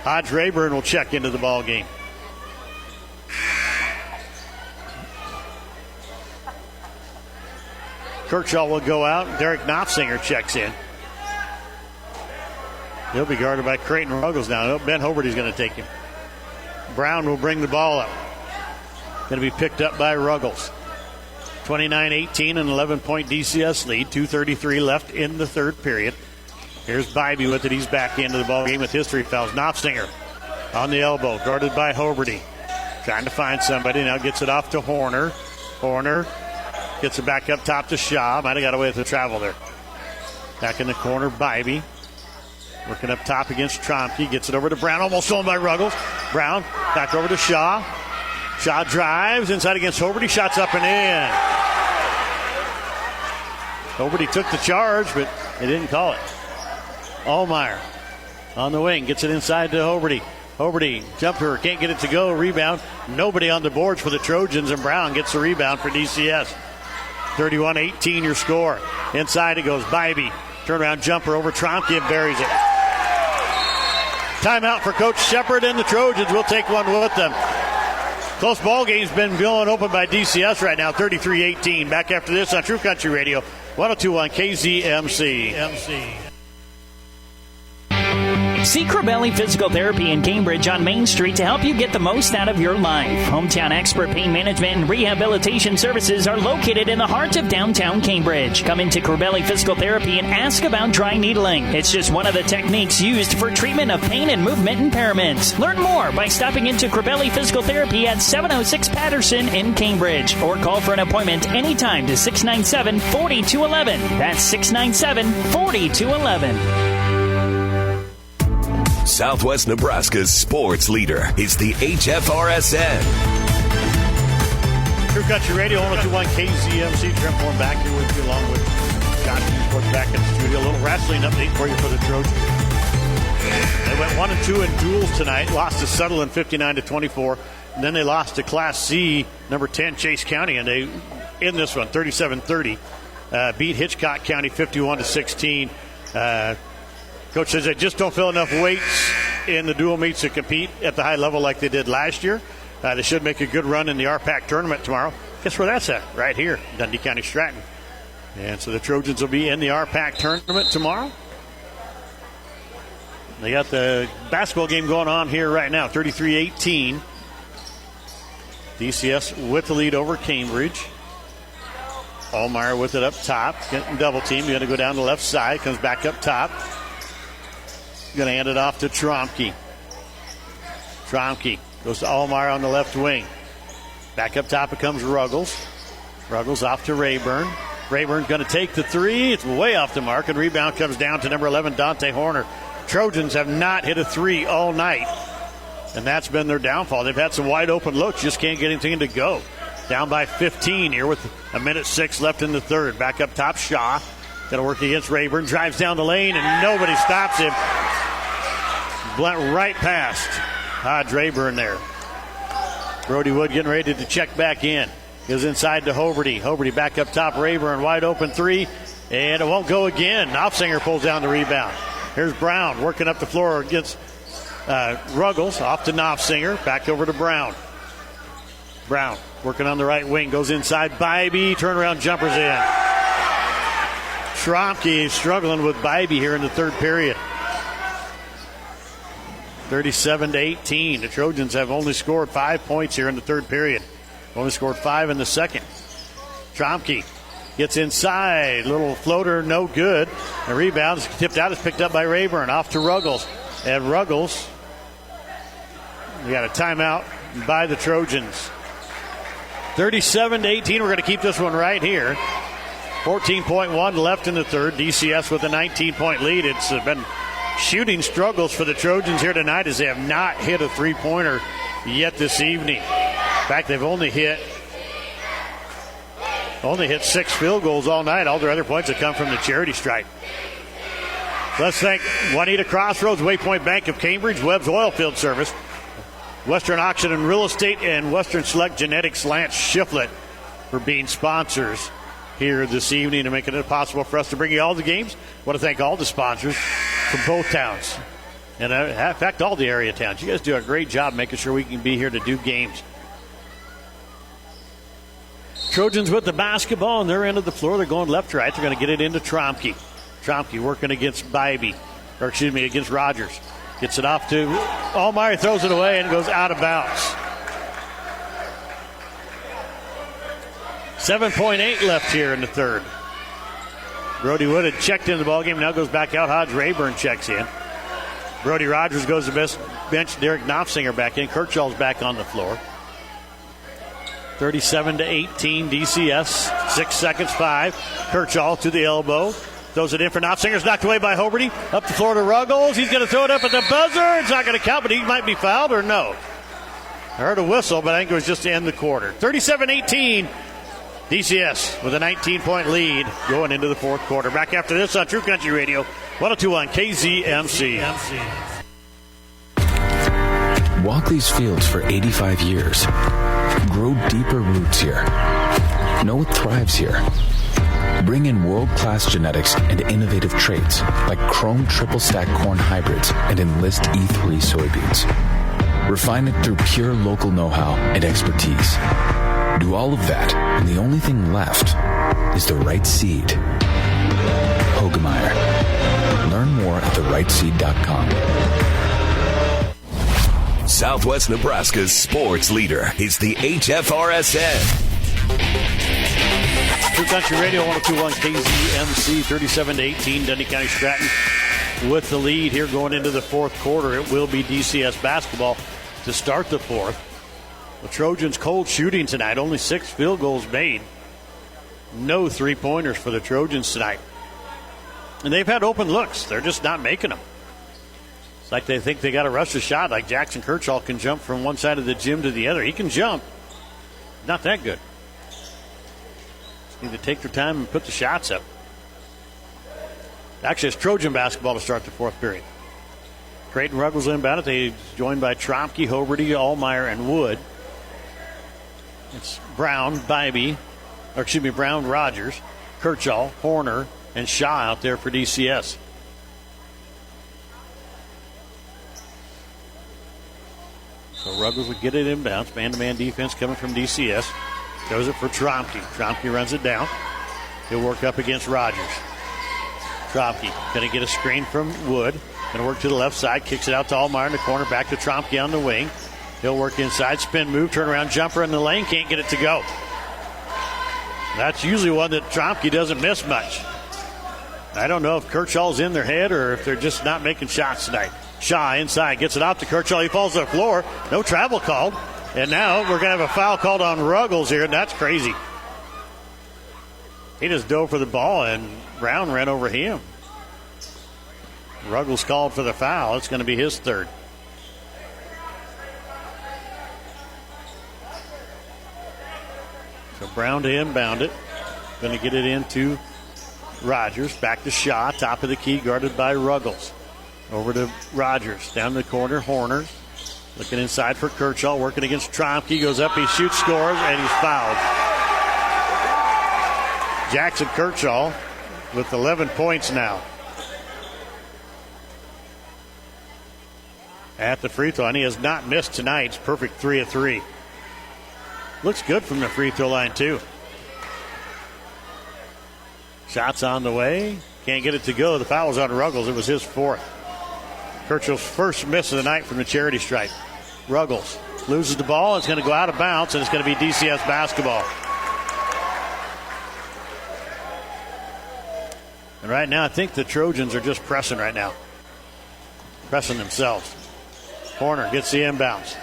S2: Hodge Rayburn will check into the ball game. Kirkshaw will go out. Derek Knopfsinger checks in. He'll be guarded by Creighton Ruggles now. Ben Hoberty's going to take him. Brown will bring the ball up. Going to be picked up by Ruggles. 29-18, an 11-point DCS lead. 2:33 left in the third period. Here's Bybee with it. He's back into the ball game with his three fouls. Knopfsinger on the elbow, guarded by Hoberty. Trying to find somebody. Now gets it off to Horner. Horner gets it back up top to Shaw. Might have got away with the travel there. Back in the corner, Bybee. Working up top against Tromke. Gets it over to Brown. Almost stolen by Ruggles. Brown back over to Shaw. Shaw drives inside against Hoberty. Shots up and in. Hoberty took the charge, but they didn't call it. Allmeyer on the wing. Gets it inside to Hoberty. Hoberty, jumper, can't get it to go. Rebound. Nobody on the boards for the Trojans, and Brown gets the rebound for DCS. 31-18 your score. Inside it goes Bybee. Turnaround jumper over Tromke and buries it. Timeout for Coach Shepard, and the Trojans will take one with them. Close ball game's been going open by DCS right now, 33-18. Back after this on True Country Radio, 102.1 KZMC.
S14: See Corbelli Physical Therapy in Cambridge on Main Street to help you get the most out of your life. Hometown expert pain management and rehabilitation services are located in the heart of downtown Cambridge. Come into Corbelli Physical Therapy and ask about dry needling. It's just one of the techniques used for treatment of pain and movement impairments. Learn more by stopping into Corbelli Physical Therapy at 706 Patterson in Cambridge, or call for an appointment anytime to 697-4211. That's 697-4211.
S5: Southwest Nebraska's sports leader is the HFRSN.
S2: True Country Radio, 102.1 KZMC. Trent Horn back here with you, along with Josh Sports back in the studio. A little wrestling update for you for the Trojans. They went 1-2 in duels tonight. Lost to Sutherland 59-24. And then they lost to Class C, number 10, Chase County. And they, in this one, 37-30, beat Hitchcock County 51-16. Coach says they just don't feel enough weights in the dual meets to compete at the high level like they did last year. They should make a good run in the RPAC tournament tomorrow. Guess where that's at? Right here, Dundy County Stratton. And so the Trojans will be in the RPAC tournament tomorrow. They got the basketball game going on here right now, 33-18. DCS with the lead over Cambridge. Allmeyer with it up top, getting double team. Going to go down the left side, comes back up top. Going to hand it off to Tromke. Tromke goes to Allmeyer on the left wing. Back up top it comes Ruggles. Ruggles off to Rayburn. Rayburn's going to take the three. It's way off the mark, and rebound comes down to number 11, Dante Horner. Trojans have not hit a three all night, and that's been their downfall. They've had some wide open looks, just can't get anything to go. Down by 15 here with 1:06 left in the third. Back up top, Shaw. Going to work against Rayburn. Drives down the lane, and nobody stops him. Went right past Hodge Rayburn there. Brohdey Wood getting ready to check back in. Goes inside to Hoberty. Hoberty back up top. Rayburn wide open three, and it won't go again. Knopfsinger pulls down the rebound. Here's Brown working up the floor against Ruggles. Off to Knopfsinger. Back over to Brown. Brown working on the right wing. Goes inside. Bybee. Turnaround jumpers in. Tromke struggling with Bybee here in the third period. 37-18. The Trojans have only scored 5 points here in the third period. Only scored 5 in the second. Tromke gets inside. Little floater, no good. The rebound is tipped out. It's picked up by Rayburn. Off to Ruggles. And Ruggles, we got a timeout by the Trojans. 37-18. We're going to keep this one right here. 14.1 left in the third. DCS with a 19-point lead. It's been shooting struggles for the Trojans here tonight as they have not hit a three-pointer yet this evening. In fact, they've only hit 6 field goals all night. All their other points have come from the charity stripe. Let's thank Juanita Crossroads, Waypoint Bank of Cambridge, Webb's Oilfield Service, Western Auction and Real Estate, and Western Select Genetics Lance Shiflett for being sponsors here this evening and making it possible for us to bring you all the games. I want to thank all the sponsors from both towns. And in fact, all the area towns. You guys do a great job making sure we can be here to do games. Trojans with the basketball on their end of the floor. They're going left to right. They're going to get it into Tromke. Tromke working against against Rogers. Gets it off to Allmeyer, throws it away, and goes out of bounds. 7.8 left here in the third. Brohdey Wood had checked in the ballgame. Now goes back out. Hodge Rayburn checks in. Brody Rogers goes to the bench. Derek Knopfsinger back in. Kirkshaw's back on the floor. 37-18 DCS. 6 seconds, 5. Kirkshaw to the elbow. Throws it in for Knopfsinger. It's knocked away by Hoberty. Up the floor to Ruggles. He's going to throw it up at the buzzer. It's not going to count, but he might be fouled or no. I heard a whistle, but I think it was just to end the quarter. 37-18. DCS with a 19-point lead going into the fourth quarter. Back after this on True Country Radio, 102.1 KZMC.
S4: Walk these fields for 85 years. Grow deeper roots here. Know what thrives here. Bring in world-class genetics and innovative traits like Chrome Triple Stack corn hybrids and Enlist E3 soybeans. Refine it through pure local know-how and expertise. Do all of that, and the only thing left is the right seed. Hogemeyer. Learn more at therightseed.com.
S5: Southwest Nebraska's sports leader is the HFRSN.
S2: True Country Radio, 102.1 KZMC, 37-18. Dundy County Stratton with the lead here going into the fourth quarter. It will be DCS basketball to start the fourth. The Trojans cold shooting tonight. Only 6 field goals made. No three-pointers for the Trojans tonight. And they've had open looks. They're just not making them. It's like they think they got to rush a shot, like Jackson Kirkshaw can jump from one side of the gym to the other. He can jump. Not that good. Just need to take their time and put the shots up. Actually, it's Trojan basketball to start the fourth period. Creighton Ruggles inbound it. They're joined by Tromke, Hoberty, Allmeyer, and Wood. It's Brown, Brown, Rogers, Kirkshaw, Horner, and Shaw out there for DCS. So Ruggles will get it inbounds. Man-to-man defense coming from DCS. Goes it for Tromke. Tromke runs it down. He'll work up against Rogers. Tromke going to get a screen from Wood. Going to work to the left side. Kicks it out to Allmeyer in the corner. Back to Tromke on the wing. He'll work inside. Spin move. Turnaround jumper in the lane. Can't get it to go. That's usually one that Tromke doesn't miss much. I don't know if Kirkshaw's in their head or if they're just not making shots tonight. Shaw inside. Gets it off to Kirkshaw. He falls to the floor. No travel called. And now we're going to have a foul called on Ruggles here. And that's crazy. He just dove for the ball and Brown ran over him. Ruggles called for the foul. It's going to be his third. So Brown to inbound it. Going to get it into Rogers. Back to Shaw. Top of the key guarded by Ruggles. Over to Rogers. Down the corner. Horner. Looking inside for Kirkshaw. Working against Tromke. Goes up. He shoots, scores, and he's fouled. Jackson Kirkshaw with 11 points now. At the free throw, and he has not missed tonight's perfect 3 of 3. Looks good from the free throw line, too. Shots on the way. Can't get it to go. The foul was on Ruggles. It was his fourth. Kirkshaw's first miss of the night from the charity stripe. Ruggles loses the ball. It's going to go out of bounds, and it's going to be DCS basketball. And right now, I think the Trojans are just pressing right now. Pressing themselves. Horner gets the inbounds.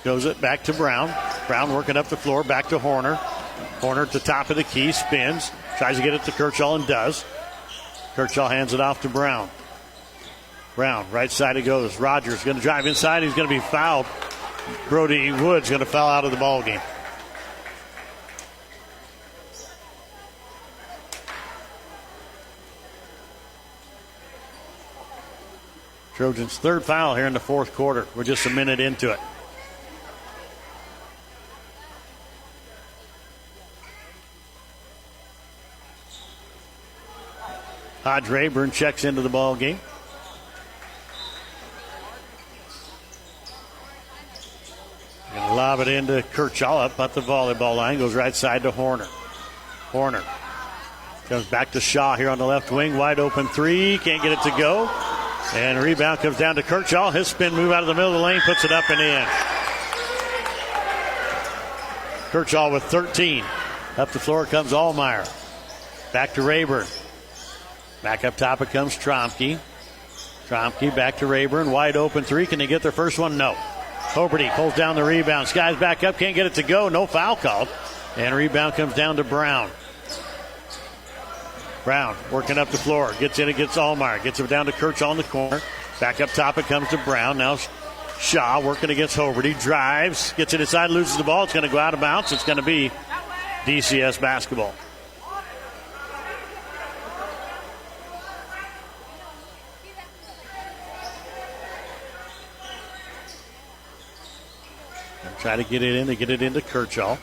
S2: Goes it back to Brown. Brown working up the floor. Back to Horner. Horner at the top of the key. Spins. Tries to get it to Kirkshaw and does. Kirkshaw hands it off to Brown. Brown, right side it goes. Rogers going to drive inside. He's going to be fouled. Brohdey Wood's going to foul out of the ball game. Trojans' third foul here in the fourth quarter. We're just a minute into it. Hodge Rayburn checks into the ball game. Going to lob it into Kirchhoff up at the volleyball line. Goes right side to Horner. Horner comes back to Shaw here on the left wing. Wide open three. Can't get it to go. And rebound comes down to Kirchhoff. His spin move out of the middle of the lane. Puts it up and in. Kirchhoff with 13. Up the floor comes Allmeyer. Back to Rayburn. Back up top it comes Tromke. Tromke back to Rayburn. Wide open three. Can they get their first one? No. Hoberty pulls down the rebound. Skies back up. Can't get it to go. No foul called. And rebound comes down to Brown. Brown working up the floor. Gets in against Allmeyer. Gets it down to Kirchhoff in the corner. Back up top it comes to Brown. Now Shaw working against Hoberty. Drives. Gets it inside. Loses the ball. It's going to go out of bounds. It's going to be DCS basketball. Try to get it in. They get it into Kirchhoff.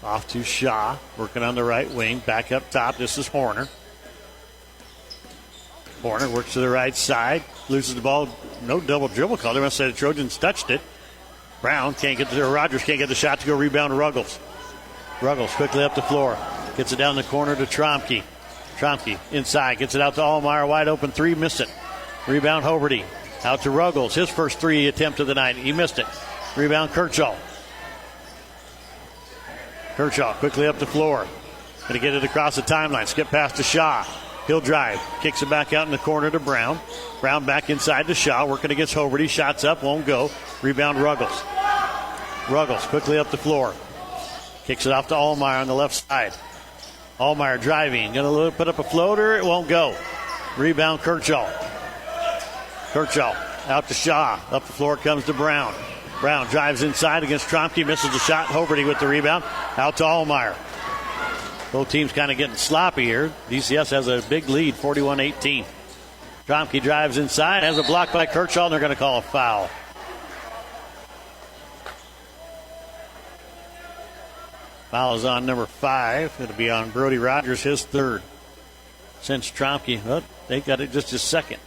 S2: Off to Shaw. Working on the right wing. Back up top. This is Horner. Horner works to the right side. Loses the ball. No double dribble call. They must say the Trojans touched it. Brown can't get to Rogers. Can't get the shot to go. Rebound Ruggles. Ruggles quickly up the floor. Gets it down the corner to Tromke. Tromke inside. Gets it out to Allmeyer. Wide open three. Missed it. Rebound Hoberty. Out to Ruggles. His first three attempt of the night. He missed it. Rebound Kirchhoff. Kirchhoff quickly up the floor. Going to get it across the timeline. Skip past to Shaw. He'll drive. Kicks it back out in the corner to Brown. Brown back inside to Shaw. Working against Hoberty. Shots up. Won't go. Rebound Ruggles. Ruggles quickly up the floor. Kicks it off to Allmeyer on the left side. Allmeyer driving. Going to put up a floater. It won't go. Rebound Kirchhoff. Kirchhoff out to Shaw. Up the floor comes to Brown. Brown drives inside against Tromke. Misses the shot. Hoberty with the rebound. Out to Allmeyer. Both teams kind of getting sloppy here. DCS has a big lead, 41-18. Tromke drives inside. Has a block by Kirchhoff, and they're going to call a foul. Foul is on number 5. It'll be on Brohdey Rogers, his third. Since Tromke, well, they got it just a second.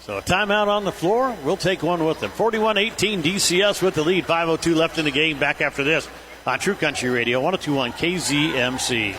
S2: So a timeout on the floor. We'll take one with them. 41-18 DCS with the lead. 5:02 left in the game. Back after this on True Country Radio, 102.1 KZMC.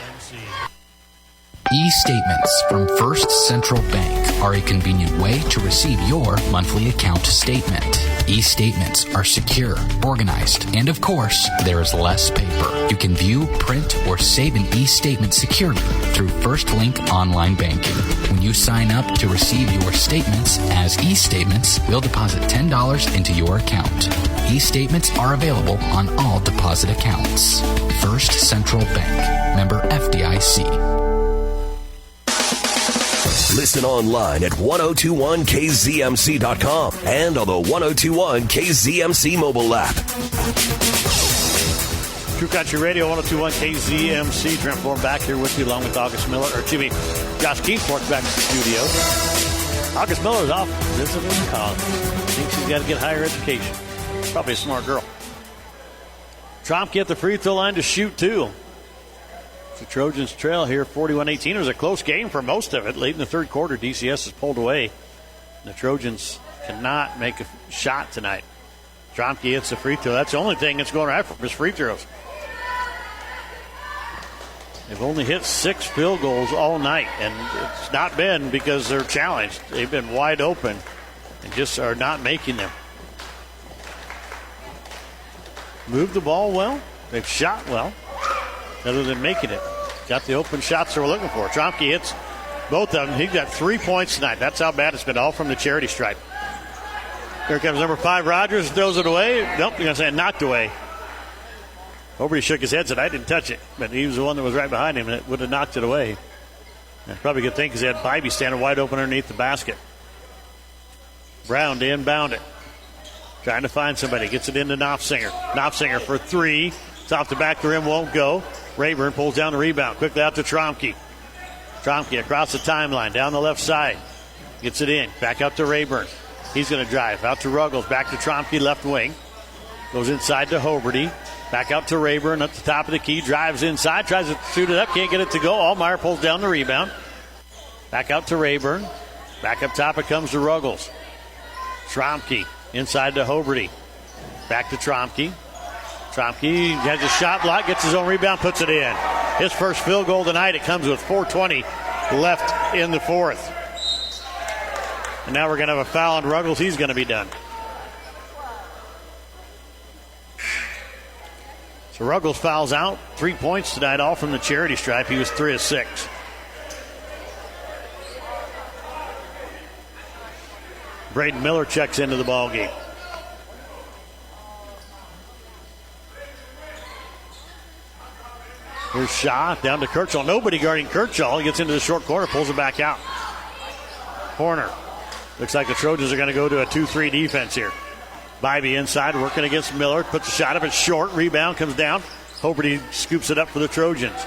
S18: E-statements from First Central Bank are a convenient way to receive your monthly account statement. E-statements are secure, organized, and of course, there is less paper. You can view, print, or save an e-statement securely through First Link Online Banking. When you sign up to receive your statements as e-statements, we'll deposit $10 into your account. E-statements are available on all deposit accounts. First Central Bank. Member FDIC.
S5: Listen online at 1021kzmc.com and on the 1021 KZMC mobile app.
S2: True Country Radio, 1021 KZMC. Trent Form back here with you along with Josh Keith works back to the studio. August Miller is off visiting college. Thinks she's got to get higher education. Probably a smart girl. Tromke at the free throw line to shoot two. The Trojans trail here, 41-18. It was a close game for most of it. Late in the third quarter, DCS is pulled away. The Trojans cannot make a shot tonight. Tromke hits the free throw. That's the only thing that's going right for his free throws. They've only hit 6 field goals all night, and it's not been because they're challenged. They've been wide open and just are not making them. Moved the ball well. They've shot well. Other than making it. Got the open shots they were looking for. Tromke hits both of them. He got 3 points tonight. That's how bad it's been, all from the charity stripe. Here comes number 5, Rogers, throws it away. Nope, you're going to say knocked away. Hobart shook his head, said, I didn't touch it. But he was the one that was right behind him, and it would have knocked it away. And probably a good thing because he had Bybee standing wide open underneath the basket. Brown to inbound it. Trying to find somebody. Gets it into Knopfsinger. Knopfsinger for three. It's off the back of the rim, won't go. Rayburn pulls down the rebound. Quickly out to Tromke. Tromke across the timeline, down the left side. Gets it in. Back up to Rayburn. He's going to drive. Out to Ruggles. Back to Tromke, left wing. Goes inside to Hoberty. Back out to Rayburn at the top of the key. Drives inside. Tries to shoot it up. Can't get it to go. Allmeyer pulls down the rebound. Back out to Rayburn. Back up top it comes to Ruggles. Tromke inside to Hoberty. Back to Tromke. Tromke has a shot block. Gets his own rebound. Puts it in. His first field goal tonight. It comes with 4:20 left in the fourth. And now we're going to have a foul on Ruggles. He's going to be done. So Ruggles fouls out. 3 points tonight, all from the charity stripe. He was 3 of 6. Braden Miller checks into the ball game. Here's Shaw down to Kirchall. Nobody guarding Kirchall. He gets into the short corner, pulls it back out. Corner. Looks like the Trojans are going to go to a 2-3 defense here. Bybee inside, working against Miller. Puts a shot up. It's short. Rebound comes down. Hoberty scoops it up for the Trojans.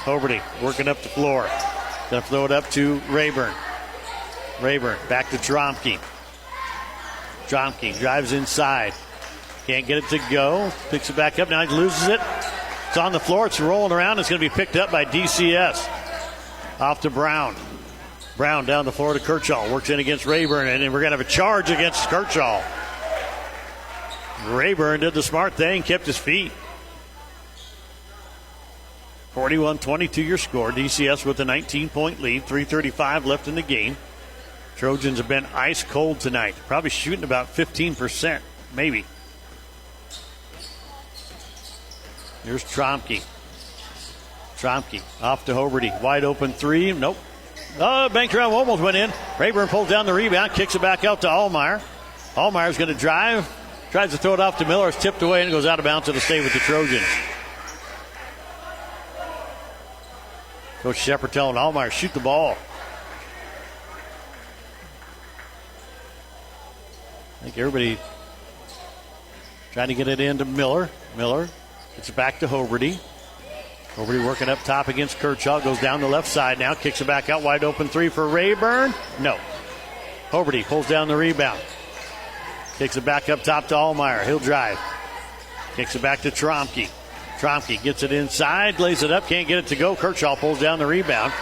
S2: Hoberty working up the floor. Going to throw it up to Rayburn. Rayburn back to Tromke. Tromke drives inside. Can't get it to go. Picks it back up. Now he loses it. It's on the floor. It's rolling around. It's going to be picked up by DCS. Off to Brown. Brown down the floor to Kirchall. Works in against Rayburn. And then we're going to have a charge against Kirchall. Rayburn did the smart thing. Kept his feet. 41-22 your score. DCS with a 19-point lead. 3:35 left in the game. Trojans have been ice cold tonight. Probably shooting about 15%. Maybe. Here's Tromke. Tromke off to Hoberty. Wide open three. Nope. Oh, banked around, almost went in. Rayburn pulls down the rebound, kicks it back out to Allmeyer. Allmeyer's going to drive. Tries to throw it off to Miller. It's tipped away and goes out of bounds. It'll stay with the Trojans. Coach Shepard telling Allmeyer, shoot the ball. I think everybody trying to get it into Miller. Miller gets it back to Hoberty. Hoberty working up top against Kirchall. Goes down the left side now. Kicks it back out. Wide open three for Rayburn. No. Hoberty pulls down the rebound. Kicks it back up top to Allmeyer. He'll drive. Kicks it back to Tromke. Tromke gets it inside. Lays it up. Can't get it to go. Kirchall pulls down the rebound.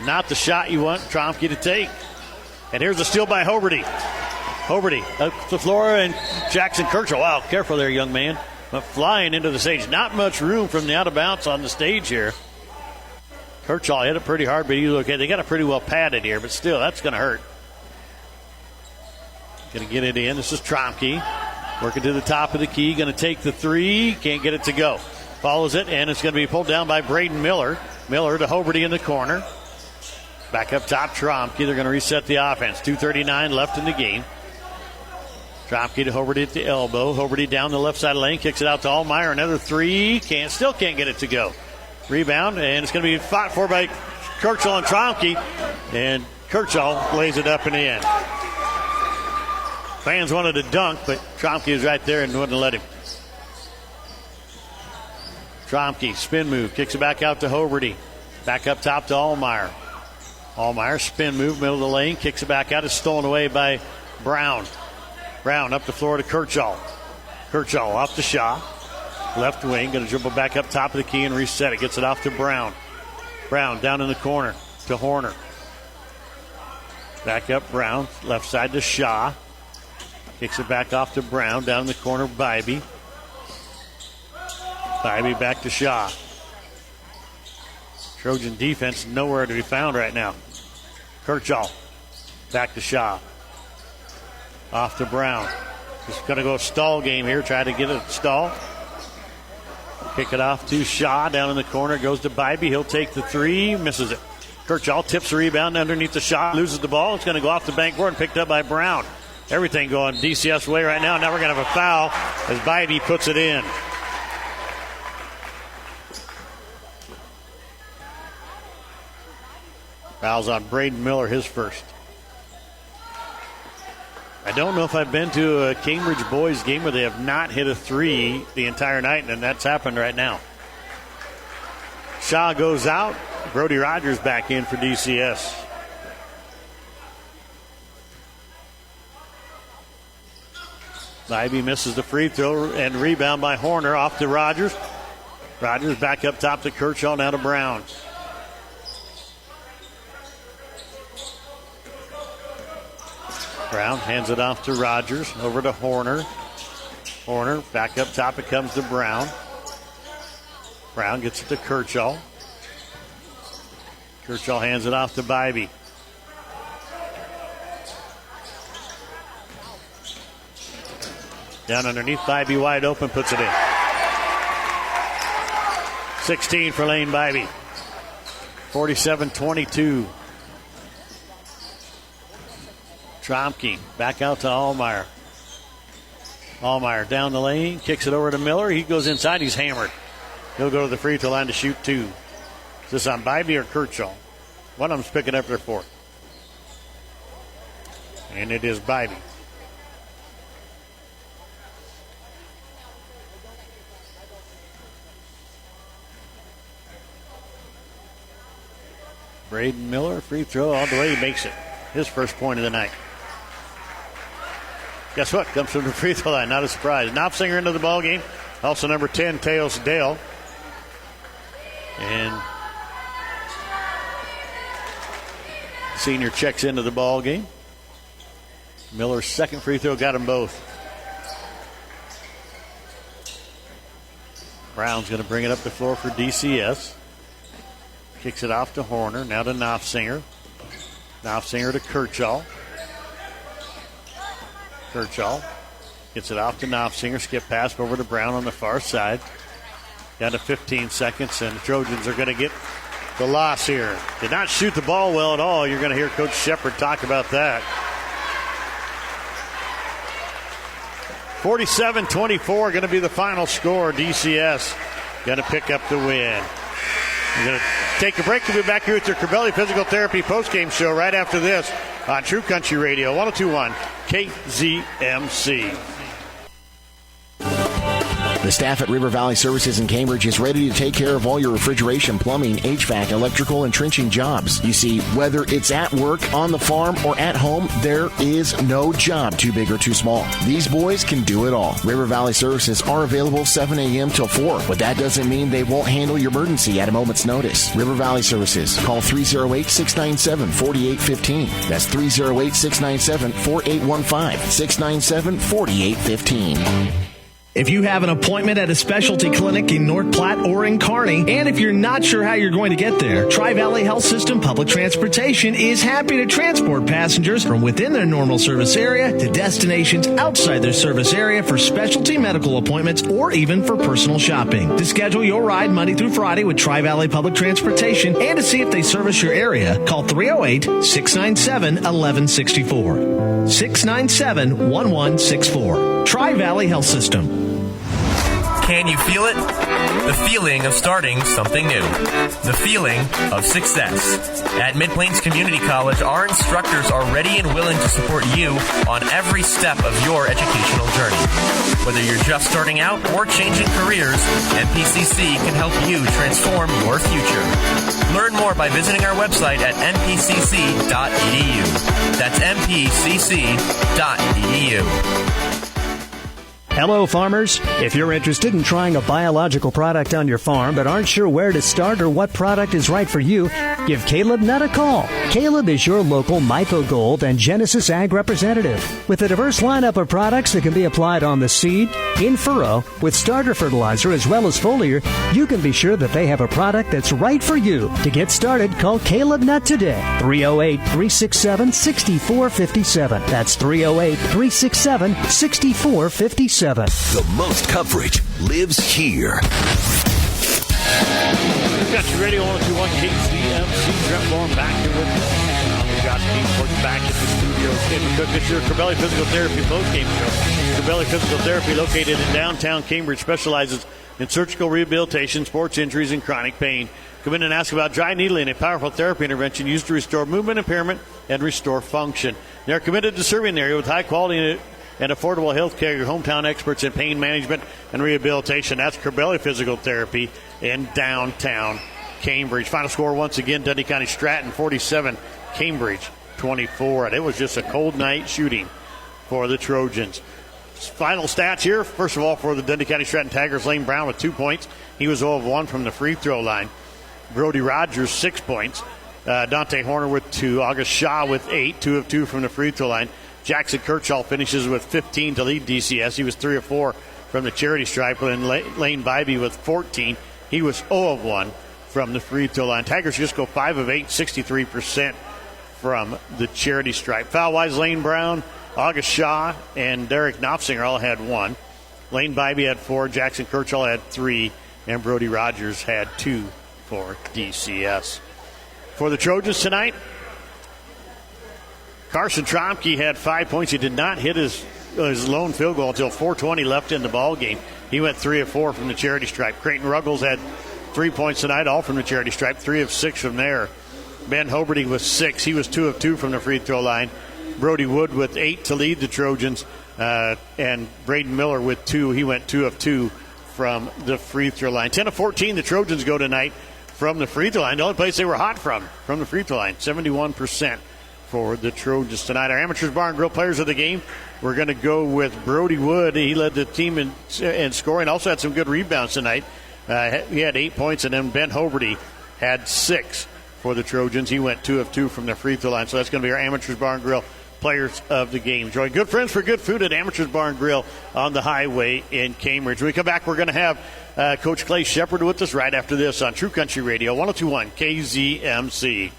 S2: Not the shot you want Tromke to take. And here's a steal by Hoberty. Hoberty up the floor and Jackson Kirchall. Wow, careful there, young man. But flying into the stage. Not much room from the out of bounds on the stage here. Kirchall hit it pretty hard, but you look at it, they got it pretty well padded here, but still, that's going to hurt. Going to get it in. This is Tromke. Working to the top of the key. Going to take the three. Can't get it to go. Follows it, and it's going to be pulled down by Braden Miller. Miller to Hoberty in the corner. Back up top, Tromke. They're going to reset the offense. 2:39 left in the game. Tromke to Hoberty at the elbow. Hoberty down the left side of the lane. Kicks it out to Allmeyer. Another three. Still can't get it to go. Rebound, and it's going to be fought for by Kirchall and Tromke. And Kirchall lays it up and in. Fans wanted to dunk, but Tromke was right there and wouldn't let him. Tromke, spin move. Kicks it back out to Hoberty. Back up top to Allmeyer. Allmeyer, spin move, middle of the lane. Kicks it back out. It's stolen away by Brown. Brown up the floor to Kirchall. Kirchall off to Shaw. Left wing, going to dribble back up top of the key and reset it. Gets it off to Brown. Brown down in the corner to Horner. Back up Brown. Left side to Shaw. Kicks it back off to Brown. Down in the corner, Bybee. Bybee back to Shaw. Trojan defense nowhere to be found right now. Kirchall back to Shaw. Off to Brown. Just going to go stall game here. Try to get a stall. Kick it off to Shaw. Down in the corner. Goes to Bybee. He'll take the three. Misses it. Kirchall tips the rebound underneath the shot. Loses the ball. It's going to go off the backboard and picked up by Brown. everything going DCS way right now. Now we're going to have a foul as Bybee puts it in. Foul's on Braden Miller, his first. I don't know if I've been to a Cambridge boys game where they have not hit a three the entire night, and that's happened right now. Shaw goes out. Brody Rogers back in for DCS. Bybee misses the free throw and rebound by Horner off to Rogers. Rogers back up top to Kershaw, now to Brown. Brown hands it off to Rogers, over to Horner. Horner back up top, it comes to Brown. Brown gets it to Kershaw. Kershaw hands it off to Bybee. Down underneath, Bybee wide open, puts it in. 16 for Lane Bybee. 47-22. Tromke back out to Allmeyer. Allmeyer down the lane, kicks it over to Miller. He goes inside, he's hammered. He'll go to the free throw line to shoot two. Is this on Bybee or Kershaw? One of them's picking up their fourth. And it is Bybee. Braden Miller, free throw all the way, he makes it. His first point of the night. Guess what? Comes from the free throw line, not a surprise. Knopfsinger into the ball game. Also number 10, Teos Dale. And senior checks into the ball game. Miller's second free throw got them both. Brown's going to bring it up the floor for DCS. Kicks it off to Horner. Now to Knopfsinger. Knopfsinger to Kershaw. Kershaw gets it off to Knopfsinger. Skip pass over to Brown on the far side. Down to 15 seconds, and the Trojans are going to get the loss here. Did not shoot the ball well at all. You're going to hear Coach Shepard talk about that. 47-24 going to be the final score. DCS going to pick up the win. We're going to take a break. We'll be back here with your Corbelli Physical Therapy postgame show right after this on True Country Radio 102.1 KZMC.
S7: The staff at River Valley Services in Cambridge is ready to take care of all your refrigeration, plumbing, HVAC, electrical, and trenching jobs. You see, whether it's at work, on the farm, or at home, there is no job too big or too small. These boys can do it all. River Valley Services are available 7 a.m. till 4, but that doesn't mean they won't handle your emergency at a moment's notice. River Valley Services. Call 308-697-4815. That's 308-697-4815. 697-4815.
S10: If you have an appointment at a specialty clinic in North Platte or in Kearney, and if you're not sure how you're going to get there, Tri-Valley Health System Public Transportation is happy to transport passengers from within their normal service area to destinations outside their service area for specialty medical appointments or even for personal shopping. To schedule your ride Monday through Friday with Tri-Valley Public Transportation and to see if they service your area, call 308-697-1164. 697-1164. Tri-Valley Health System.
S19: Can you feel it? The feeling of starting something new. The feeling of success. At Mid-Plains Community College, our instructors are ready and willing to support you on every step of your educational journey. Whether you're just starting out or changing careers, MPCC can help you transform your future. Learn more by visiting our website at mpcc.edu. That's mpcc.edu.
S20: Hello, farmers. If you're interested in trying a biological product on your farm but aren't sure where to start or what product is right for you, give Caleb Nutt a call. Caleb is your local Mypo Gold and Genesis Ag representative. With a diverse lineup of products that can be applied on the seed, in furrow, with starter fertilizer as well as foliar, you can be sure that they have a product that's right for you. To get started, call Caleb Nutt today. 308-367-6457. That's 308-367-6457.
S5: The most coverage lives here.
S2: Country Radio 102.1 KZMC. Trent Bourne back here with you. We've got Steve Ford back at the studios Hey, McCook, it's your Corbelli Physical Therapy postgame show. Corbelli Physical Therapy, located in downtown Cambridge, specializes in surgical rehabilitation, sports injuries, and chronic pain. Come in and ask about dry needling, a powerful therapy intervention used to restore movement impairment and restore function. They are committed to serving the area with high quality and affordable health care. Your hometown experts in pain management and rehabilitation. That's Corbelli Physical Therapy in downtown Cambridge. Final score once again, Dundy County Stratton 47, Cambridge 24. And it was just a cold night shooting for the Trojans. Final stats here. First of all, for the Dundy County Stratton Tigers, Lane Brown with 2 points. He was 0 of 1 from the free throw line. Brohdey Rogers, 6 points. Dante Horner with 2. August Shaw with 8, 2 of 2 from the free throw line. Jackson Kirchhoff finishes with 15 to lead DCS. He was 3 of 4 from the charity stripe. And Lane Bybee with 14. He was 0 of 1 from the free throw line. Tigers just go 5 of 8, 63% from the charity stripe. Foul-wise, Lane Brown, August Shaw, and Derek Knopfsinger all had 1. Lane Bybee had 4. Jackson Kirchhoff had 3. And Brohdey Rogers had 2 for DCS. For the Trojans tonight, Carson Tromke had 5 points. He did not hit his lone field goal until 4:20 left in the ball game. He went 3 of 4 from the charity stripe. Creighton Ruggles had 3 points tonight, all from the charity stripe, 3 of 6 from there. Ben Hoberty with 6. He was 2 of 2 from the free throw line. Brohdey Wood with 8 to lead the Trojans. And Braden Miller with 2. He went 2 of 2 from the free throw line. 10 of 14, the Trojans go tonight from the free throw line. The only place they were hot from the free throw line. 71% for the Trojans tonight. Our Amateurs Bar and Grill players of the game, we're going to go with Brohdey Wood. He led the team in scoring. Also had some good rebounds tonight. He had 8 points, and then Ben Hoberty had 6 for the Trojans. He went 2 of 2 from the free throw line. So that's going to be our Amateurs Bar and Grill players of the game. Enjoy good friends for good food at Amateurs Bar and Grill on the highway in Cambridge. When we come back, we're going to have Coach Clay Shepard with us right after this on True Country Radio 102.1 KZMC.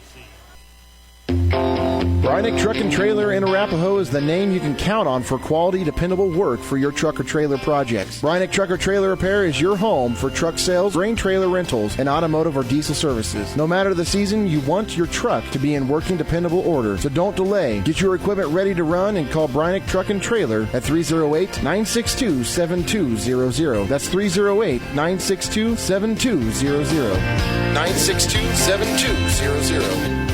S7: Brynick Truck and Trailer in Arapahoe is the name you can count on for quality, dependable work for your truck or trailer projects. Brynick Truck or Trailer Repair is your home for truck sales, grain trailer rentals, and automotive or diesel services. No matter the season, you want your truck to be in working, dependable order. So don't delay. Get your equipment ready to run and call Brynick Truck and Trailer at 308-962-7200. That's 308-962-7200. 962-7200.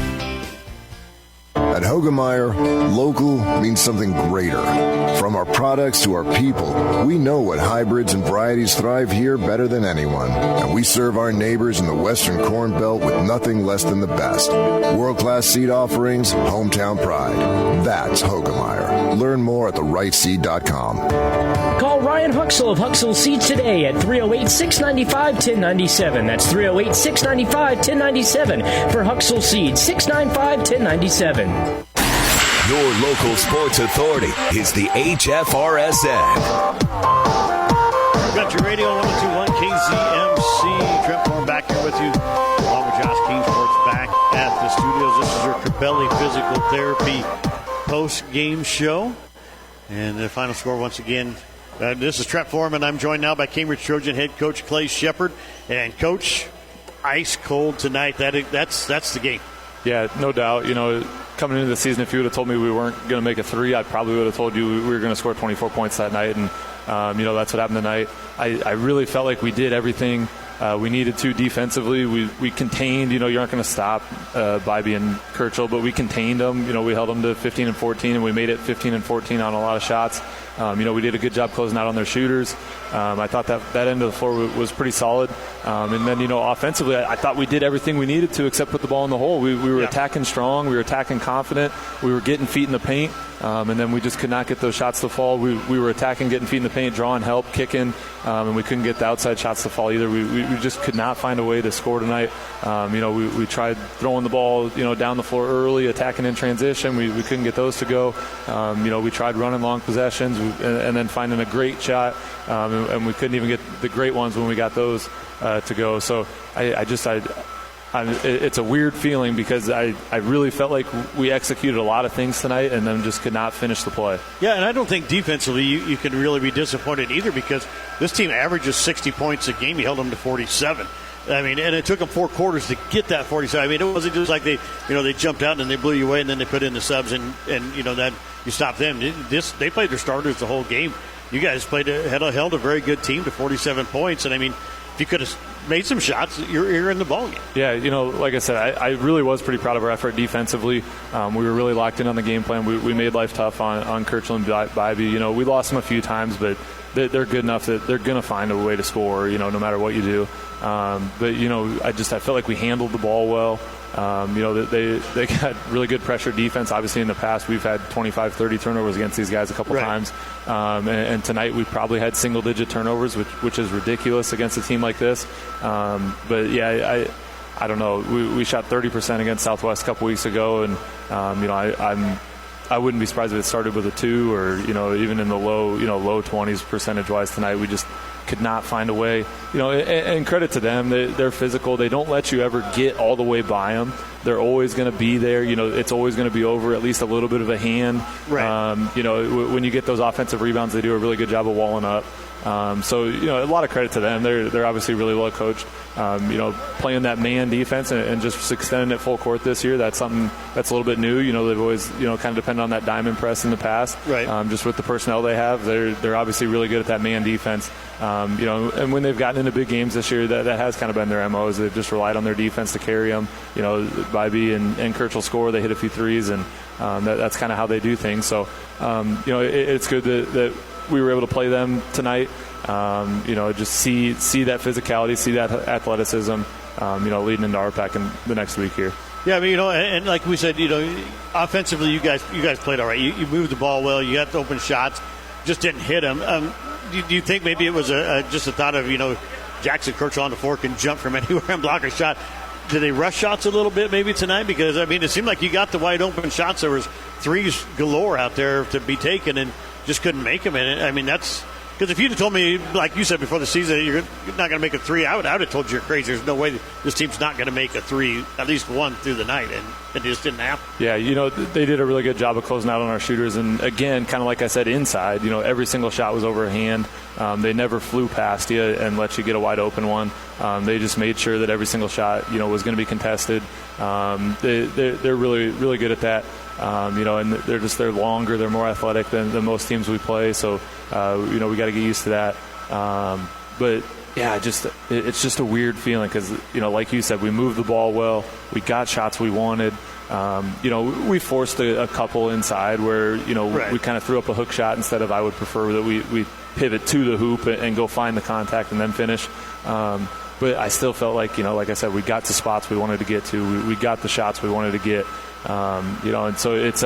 S13: At Hogemeyer, local means something greater. From our products to our people, we know what hybrids and varieties thrive here better than anyone. And we serve our neighbors in the Western Corn Belt with nothing less than the best. World-class seed offerings, hometown pride. That's Hogemeyer. Learn more at therightseed.com.
S21: Call Ryan Huxell of Huxell Seeds today at 308-695-1097. That's 308-695-1097 for Huxell Seeds, 695-1097.
S5: Your local sports authority is the HFRSN.
S2: Country Radio 102.1 KZMC. Trent Moore back here with you, along with Josh Kingsports back at the studios. This is your Corbelli Physical Therapy post-game show. And the final score once again, this is Trent Foreman. I'm joined now by Cambridge Trojan head coach Clay Shepard. And, Coach, ice cold tonight. That's the game.
S6: Yeah, no doubt. You know, coming into the season, if you would have told me we weren't going to make a 3, I probably would have told you we were going to score 24 points that night. And, that's what happened tonight. I really felt like we did everything we needed to defensively. We contained, you aren't going to stop Bybee and Kirchhoff, but we contained them. We held them to 15 and 14, and we made it 15 and 14 on a lot of shots. We did a good job closing out on their shooters. I thought that end of the floor was pretty solid. And then, offensively, I thought we did everything we needed to except put the ball in the hole. We were attacking strong. We were attacking confident. We were getting feet in the paint. And then we just could not get those shots to fall. We were attacking, getting feet in the paint, drawing help, kicking, and we couldn't get the outside shots to fall either. We just could not find a way to score tonight. We tried throwing the ball, down the floor early, attacking in transition. We couldn't get those to go. We tried running long possessions and then finding a great shot, and we couldn't even get the great ones when we got those to go. So it's a weird feeling because I really felt like we executed a lot of things tonight and then just could not finish the play.
S2: Yeah, and I don't think defensively you can really be disappointed either because this team averages 60 points a game. You held them to 47. I mean, and it took them 4 quarters to get that 47. I mean, it wasn't just like they jumped out and they blew you away and then they put in the subs and that you stopped them. They played their starters the whole game. You guys held a very good team to 47 points. And I mean, if you could have made some shots, you're in the ballgame.
S6: Yeah, like I said, I really was pretty proud of our effort defensively. We were really locked in on the game plan. We made life tough on Kirchland and Bybee. We lost them a few times, but they're good enough that they're going to find a way to score, no matter what you do. But I felt like we handled the ball well. They got really good pressure defense. Obviously, in the past, we've had 25, 30 turnovers against these guys a couple times. And tonight, we probably had single-digit turnovers, which is ridiculous against a team like this. But, yeah, I don't know. We shot 30% against Southwest a couple weeks ago, and, I wouldn't be surprised if it started with a 2 or, even in the low 20s percentage-wise tonight. We just could not find a way. And credit to them. They're physical. They don't let you ever get all the way by them. They're always going to be there. It's always going to be over at least a little bit of a hand.
S2: Right.
S6: When you get those offensive rebounds, they do a really good job of walling up. So a lot of credit to them. They're obviously really well coached. Playing that man defense and just extending it full court this year, that's something that's a little bit new. They've always kind of depended on that diamond press in the past.
S2: Right.
S6: Just with the personnel they have, they're obviously really good at that man defense. And when they've gotten into big games this year, that has kind of been their MO. Is they've just relied on their defense to carry them. Bybee and Kirchel score. They hit a few threes, and that's kind of how they do things. So it's good that we were able to play them tonight. Just see that physicality, see that athleticism, leading into RPAC in the next week here.
S2: Yeah, I mean, and like we said, offensively, you guys played all right. You moved the ball well. You got the open shots, just didn't hit them. Do you think maybe it was just a thought of Jackson Kirchel on the floor can jump from anywhere and block a shot? Did they rush shots a little bit maybe tonight? Because, I mean, it seemed like you got the wide open shots. There was threes galore out there to be taken and just couldn't make them. And, I mean, that's – because if you'd have told me, like you said before the season, you're not going to make a 3, I would have told you you're crazy. There's no way this team's not going to make a 3, at least one through the night, and it just didn't happen.
S6: Yeah, they did a really good job of closing out on our shooters. And, again, kind of like I said, inside, every single shot was over a hand. They never flew past you and let you get a wide open one. They just made sure that every single shot, was going to be contested. They're really, really good at that. And they're longer, they're more athletic than most teams we play. So, we got to get used to that. But yeah, it's just a weird feeling because, like you said, we moved the ball well. We got shots we wanted. We forced a couple inside where,
S2: right.
S6: We kind of threw up a hook shot instead of I would prefer that we pivot to the hoop and go find the contact and then finish. But I still felt like, like I said, we got to spots we wanted to get to. We got the shots we wanted to get. And so it's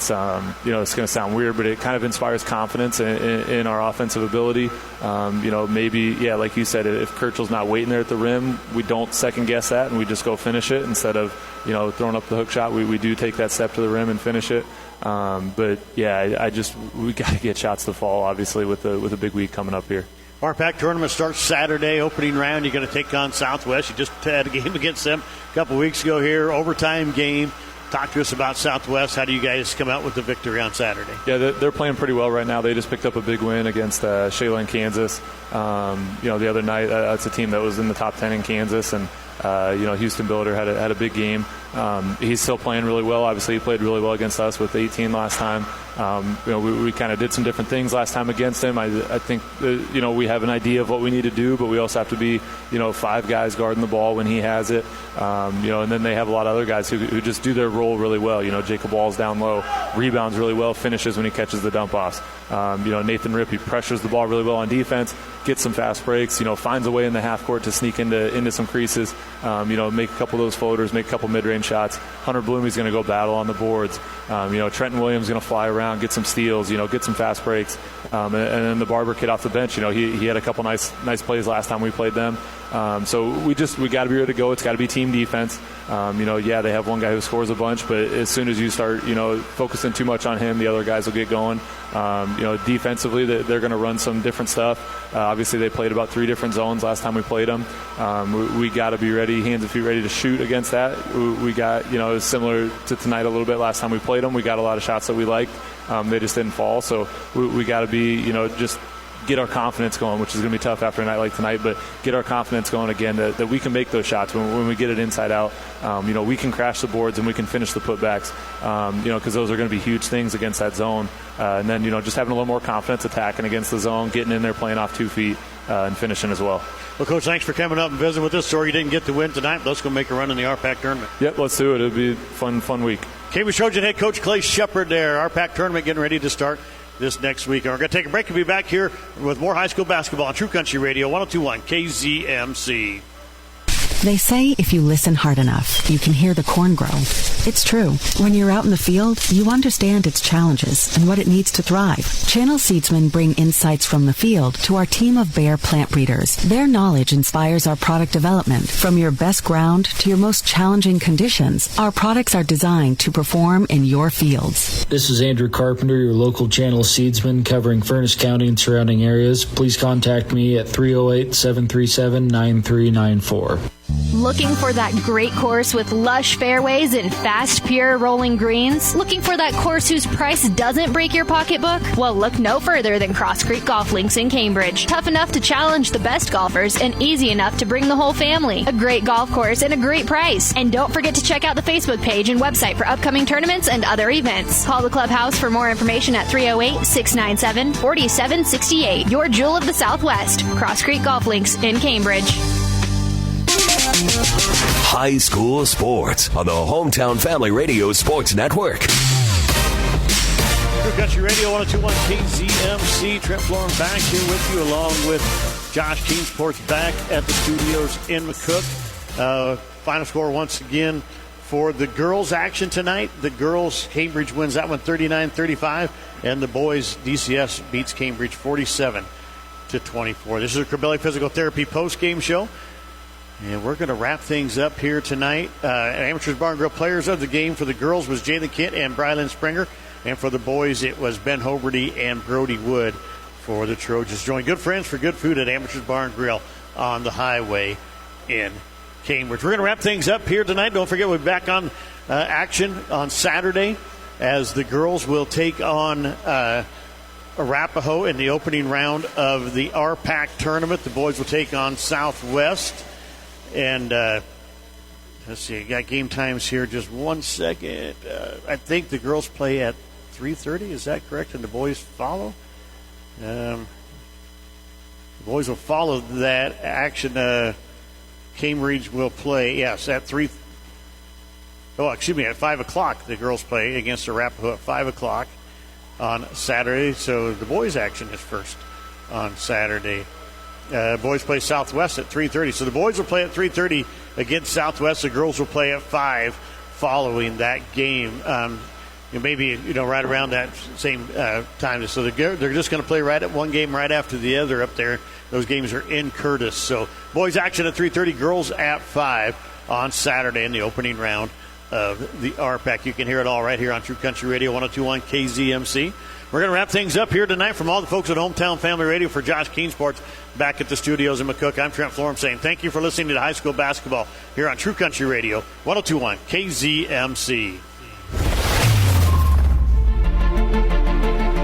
S6: going to sound weird, but it kind of inspires confidence in our offensive ability. Maybe, yeah, like you said, if Kirchel's not waiting there at the rim, we don't second guess that and we just go finish it instead of, throwing up the hook shot. We do take that step to the rim and finish it. But yeah, we got to get shots to fall, obviously, with a big week coming up here.
S2: RPAC tournament starts Saturday, opening round. You're going to take on Southwest. You just had a game against them a couple weeks ago here, overtime game. Talk to us about Southwest. How do you guys come out with the victory on Saturday?
S6: Yeah, they're playing pretty well right now. They just picked up a big win against Shaylin, Kansas. The other night, that's a team that was in the top 10 in Kansas, and Houston Builder had a big game. He's still playing really well. Obviously, he played really well against us with 18 last time. We kind of did some different things last time against him. I think we have an idea of what we need to do, but we also have to be 5 guys guarding the ball when he has it. And then they have a lot of other guys who just do their role really well. Jacob Wall's down low, rebounds really well, finishes when he catches the dump offs. Nathan Ripp, he pressures the ball really well on defense, gets some fast breaks, finds a way in the half court to sneak into some creases, make a couple of those floaters, make a couple mid-range shots. Hunter Bloomy's going to go battle on the boards. Trenton Williams going to fly around, get some steals, get some fast breaks. And then the Barber kid off the bench, he had a couple nice plays last time we played them. So we got to be ready to go. It's got to be team defense. They have one guy who scores a bunch, but as soon as you start, focusing too much on him, the other guys will get going. Defensively, they're going to run some different stuff. Obviously, they played about 3 different zones last time we played them. We got to be ready, hands and feet ready to shoot against that. We got, similar to tonight a little bit last time we played them. We got a lot of shots that we liked. They just didn't fall. So we got to be, just get our confidence going, which is going to be tough after a night like tonight, but get our confidence going again that we can make those shots when we get it inside out. We can crash the boards and we can finish the putbacks, because those are going to be huge things against that zone. And then, just having a little more confidence attacking against the zone, getting in there, playing off 2 feet, and finishing as well.
S2: Well, Coach, thanks for coming up and visiting with us. Sorry you didn't get to win tonight, but let's go make a run in the RPAC tournament.
S6: Yep, let's do it. It'll be a fun week.
S2: Cambridge Trojan head coach Clay Shepard there. RPAC tournament getting ready to start this next week. And we're going to take a break and be back here with more high school basketball on True Country Radio 102.1 KZMC.
S1: They say if you listen hard enough, you can hear the corn grow. It's true. When you're out in the field, you understand its challenges and what it needs to thrive. Channel Seedsmen bring insights from the field to our team of Bayer plant breeders. Their knowledge inspires our product development. From your best ground to your most challenging conditions, our products are designed to perform in your fields.
S22: This is Andrew Carpenter, your local Channel Seedsman covering Furnace County and surrounding areas. Please contact me at 308-737-9394.
S11: Looking for that great course with lush fairways and fast, pure rolling greens? Looking for that course whose price doesn't break your pocketbook? Well, look no further than Cross Creek Golf Links in Cambridge. Tough enough to challenge the best golfers and easy enough to bring the whole family. A great golf course and a great price. And don't forget to check out the Facebook page and website for upcoming tournaments and other events. Call the clubhouse for more information at 308-697-4768. Your jewel of the Southwest. Cross Creek Golf Links in Cambridge.
S5: High school sports on the Hometown Family Radio Sports Network.
S2: True Country Radio 102.1 KZMC. Trent Florin back here with you, along with Josh Keensports back at the studios in McCook. Final score once again for the girls' action tonight. The girls, Cambridge wins that one 39-35, and the boys, DCS beats Cambridge 47-24. This is a Corbelli Physical Therapy post-game show. And we're going to wrap things up here tonight. Amateurs Bar and Grill players of the game for the girls was Jalen Kitt and Brylan Springer. And for the boys, it was Ben Hoberty and Brohdey Wood for the Trojans. Join good friends for good food at Amateurs Bar and Grill on the highway in Cambridge. We're going to wrap things up here tonight. Don't forget, we'll be back on action on Saturday as the girls will take on Arapahoe in the opening round of the RPAC tournament. The boys will take on Southwest. And let's see, I got game times here. Just 1 second. I think the girls play at 3:30. Is that correct? And the boys follow? The boys will follow that action. Cambridge will play, yes, at 5 o'clock. The girls play against Arapahoe at 5 o'clock on Saturday. So the boys' action is first on Saturday. Boys play Southwest at 3:30. So the boys will play at 3:30 against Southwest. The girls will play at 5 following that game. Maybe right around that same time. So they're just going to play right at one game right after the other up there. Those games are in Curtis. So boys action at 3:30, girls at 5 on Saturday in the opening round of the RPAC. You can hear it all right here on True Country Radio 102.1 KZMC. We're going to wrap things up here tonight. From all the folks at Hometown Family Radio, for Josh Keensports back at the studios in McCook, I'm Trent Florin saying thank you for listening to high school basketball here on True Country Radio 102.1 KZMC.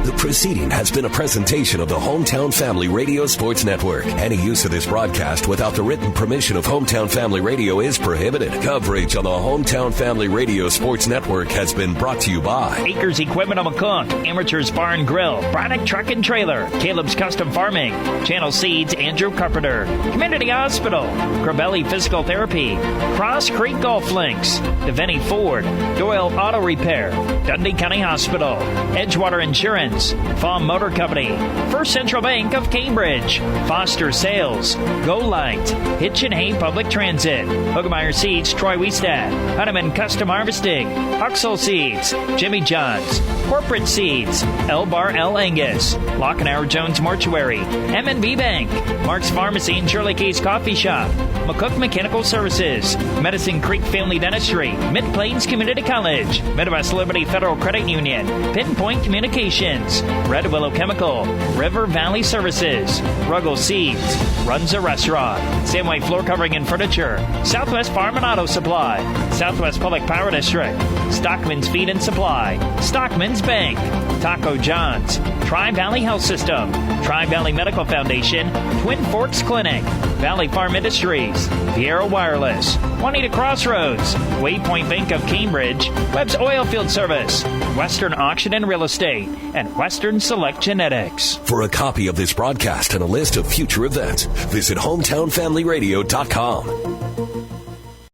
S5: The proceeding has been a presentation of the Hometown Family Radio Sports Network. Any use of this broadcast without the written permission of Hometown Family Radio is prohibited. Coverage on the Hometown Family Radio Sports Network has been brought to you by
S14: Acres Equipment of McCook, Amateurs Bar and Grill, Braddock Truck and Trailer, Caleb's Custom Farming, Channel Seeds, Andrew Carpenter, Community Hospital, Corbelli Physical Therapy, Cross Creek Golf Links, Devaney Ford, Doyle Auto Repair, Dundy County Hospital, Edgewater Insurance, Fawn Motor Company, First Central Bank of Cambridge, Foster Sales, Go Light, Hitch and Hay Public Transit, Hogemeyer Seeds, Troy Wiestad, Hunneman Custom Harvesting, Huxell Seeds, Jimmy John's, Corporate Seeds, L Bar L Angus, Lockenauer Jones Mortuary, M&B Bank, Mark's Pharmacy and Shirley K's Coffee Shop, McCook Mechanical Services, Medicine Creek Family Dentistry, Mid-Plains Community College, Midwest Liberty Federal Credit Union, Pinpoint Communications, Red Willow Chemical, River Valley Services, Ruggles Seeds, Runza Restaurant, Samway Floor Covering and Furniture, Southwest Farm and Auto Supply, Southwest Public Power District, Stockman's Feed and Supply, Stockman's Bank, Taco John's, Tri-Valley Health System, Tri-Valley Medical Foundation, Twin Forks Clinic, Valley Farm Industries, Viera Wireless, Juanita Crossroads, Waypoint Bank of Cambridge, Webb's Oilfield Service, Western Auction and Real Estate, and Western Select Genetics.
S5: For a copy of this broadcast and a list of future events, visit hometownfamilyradio.com.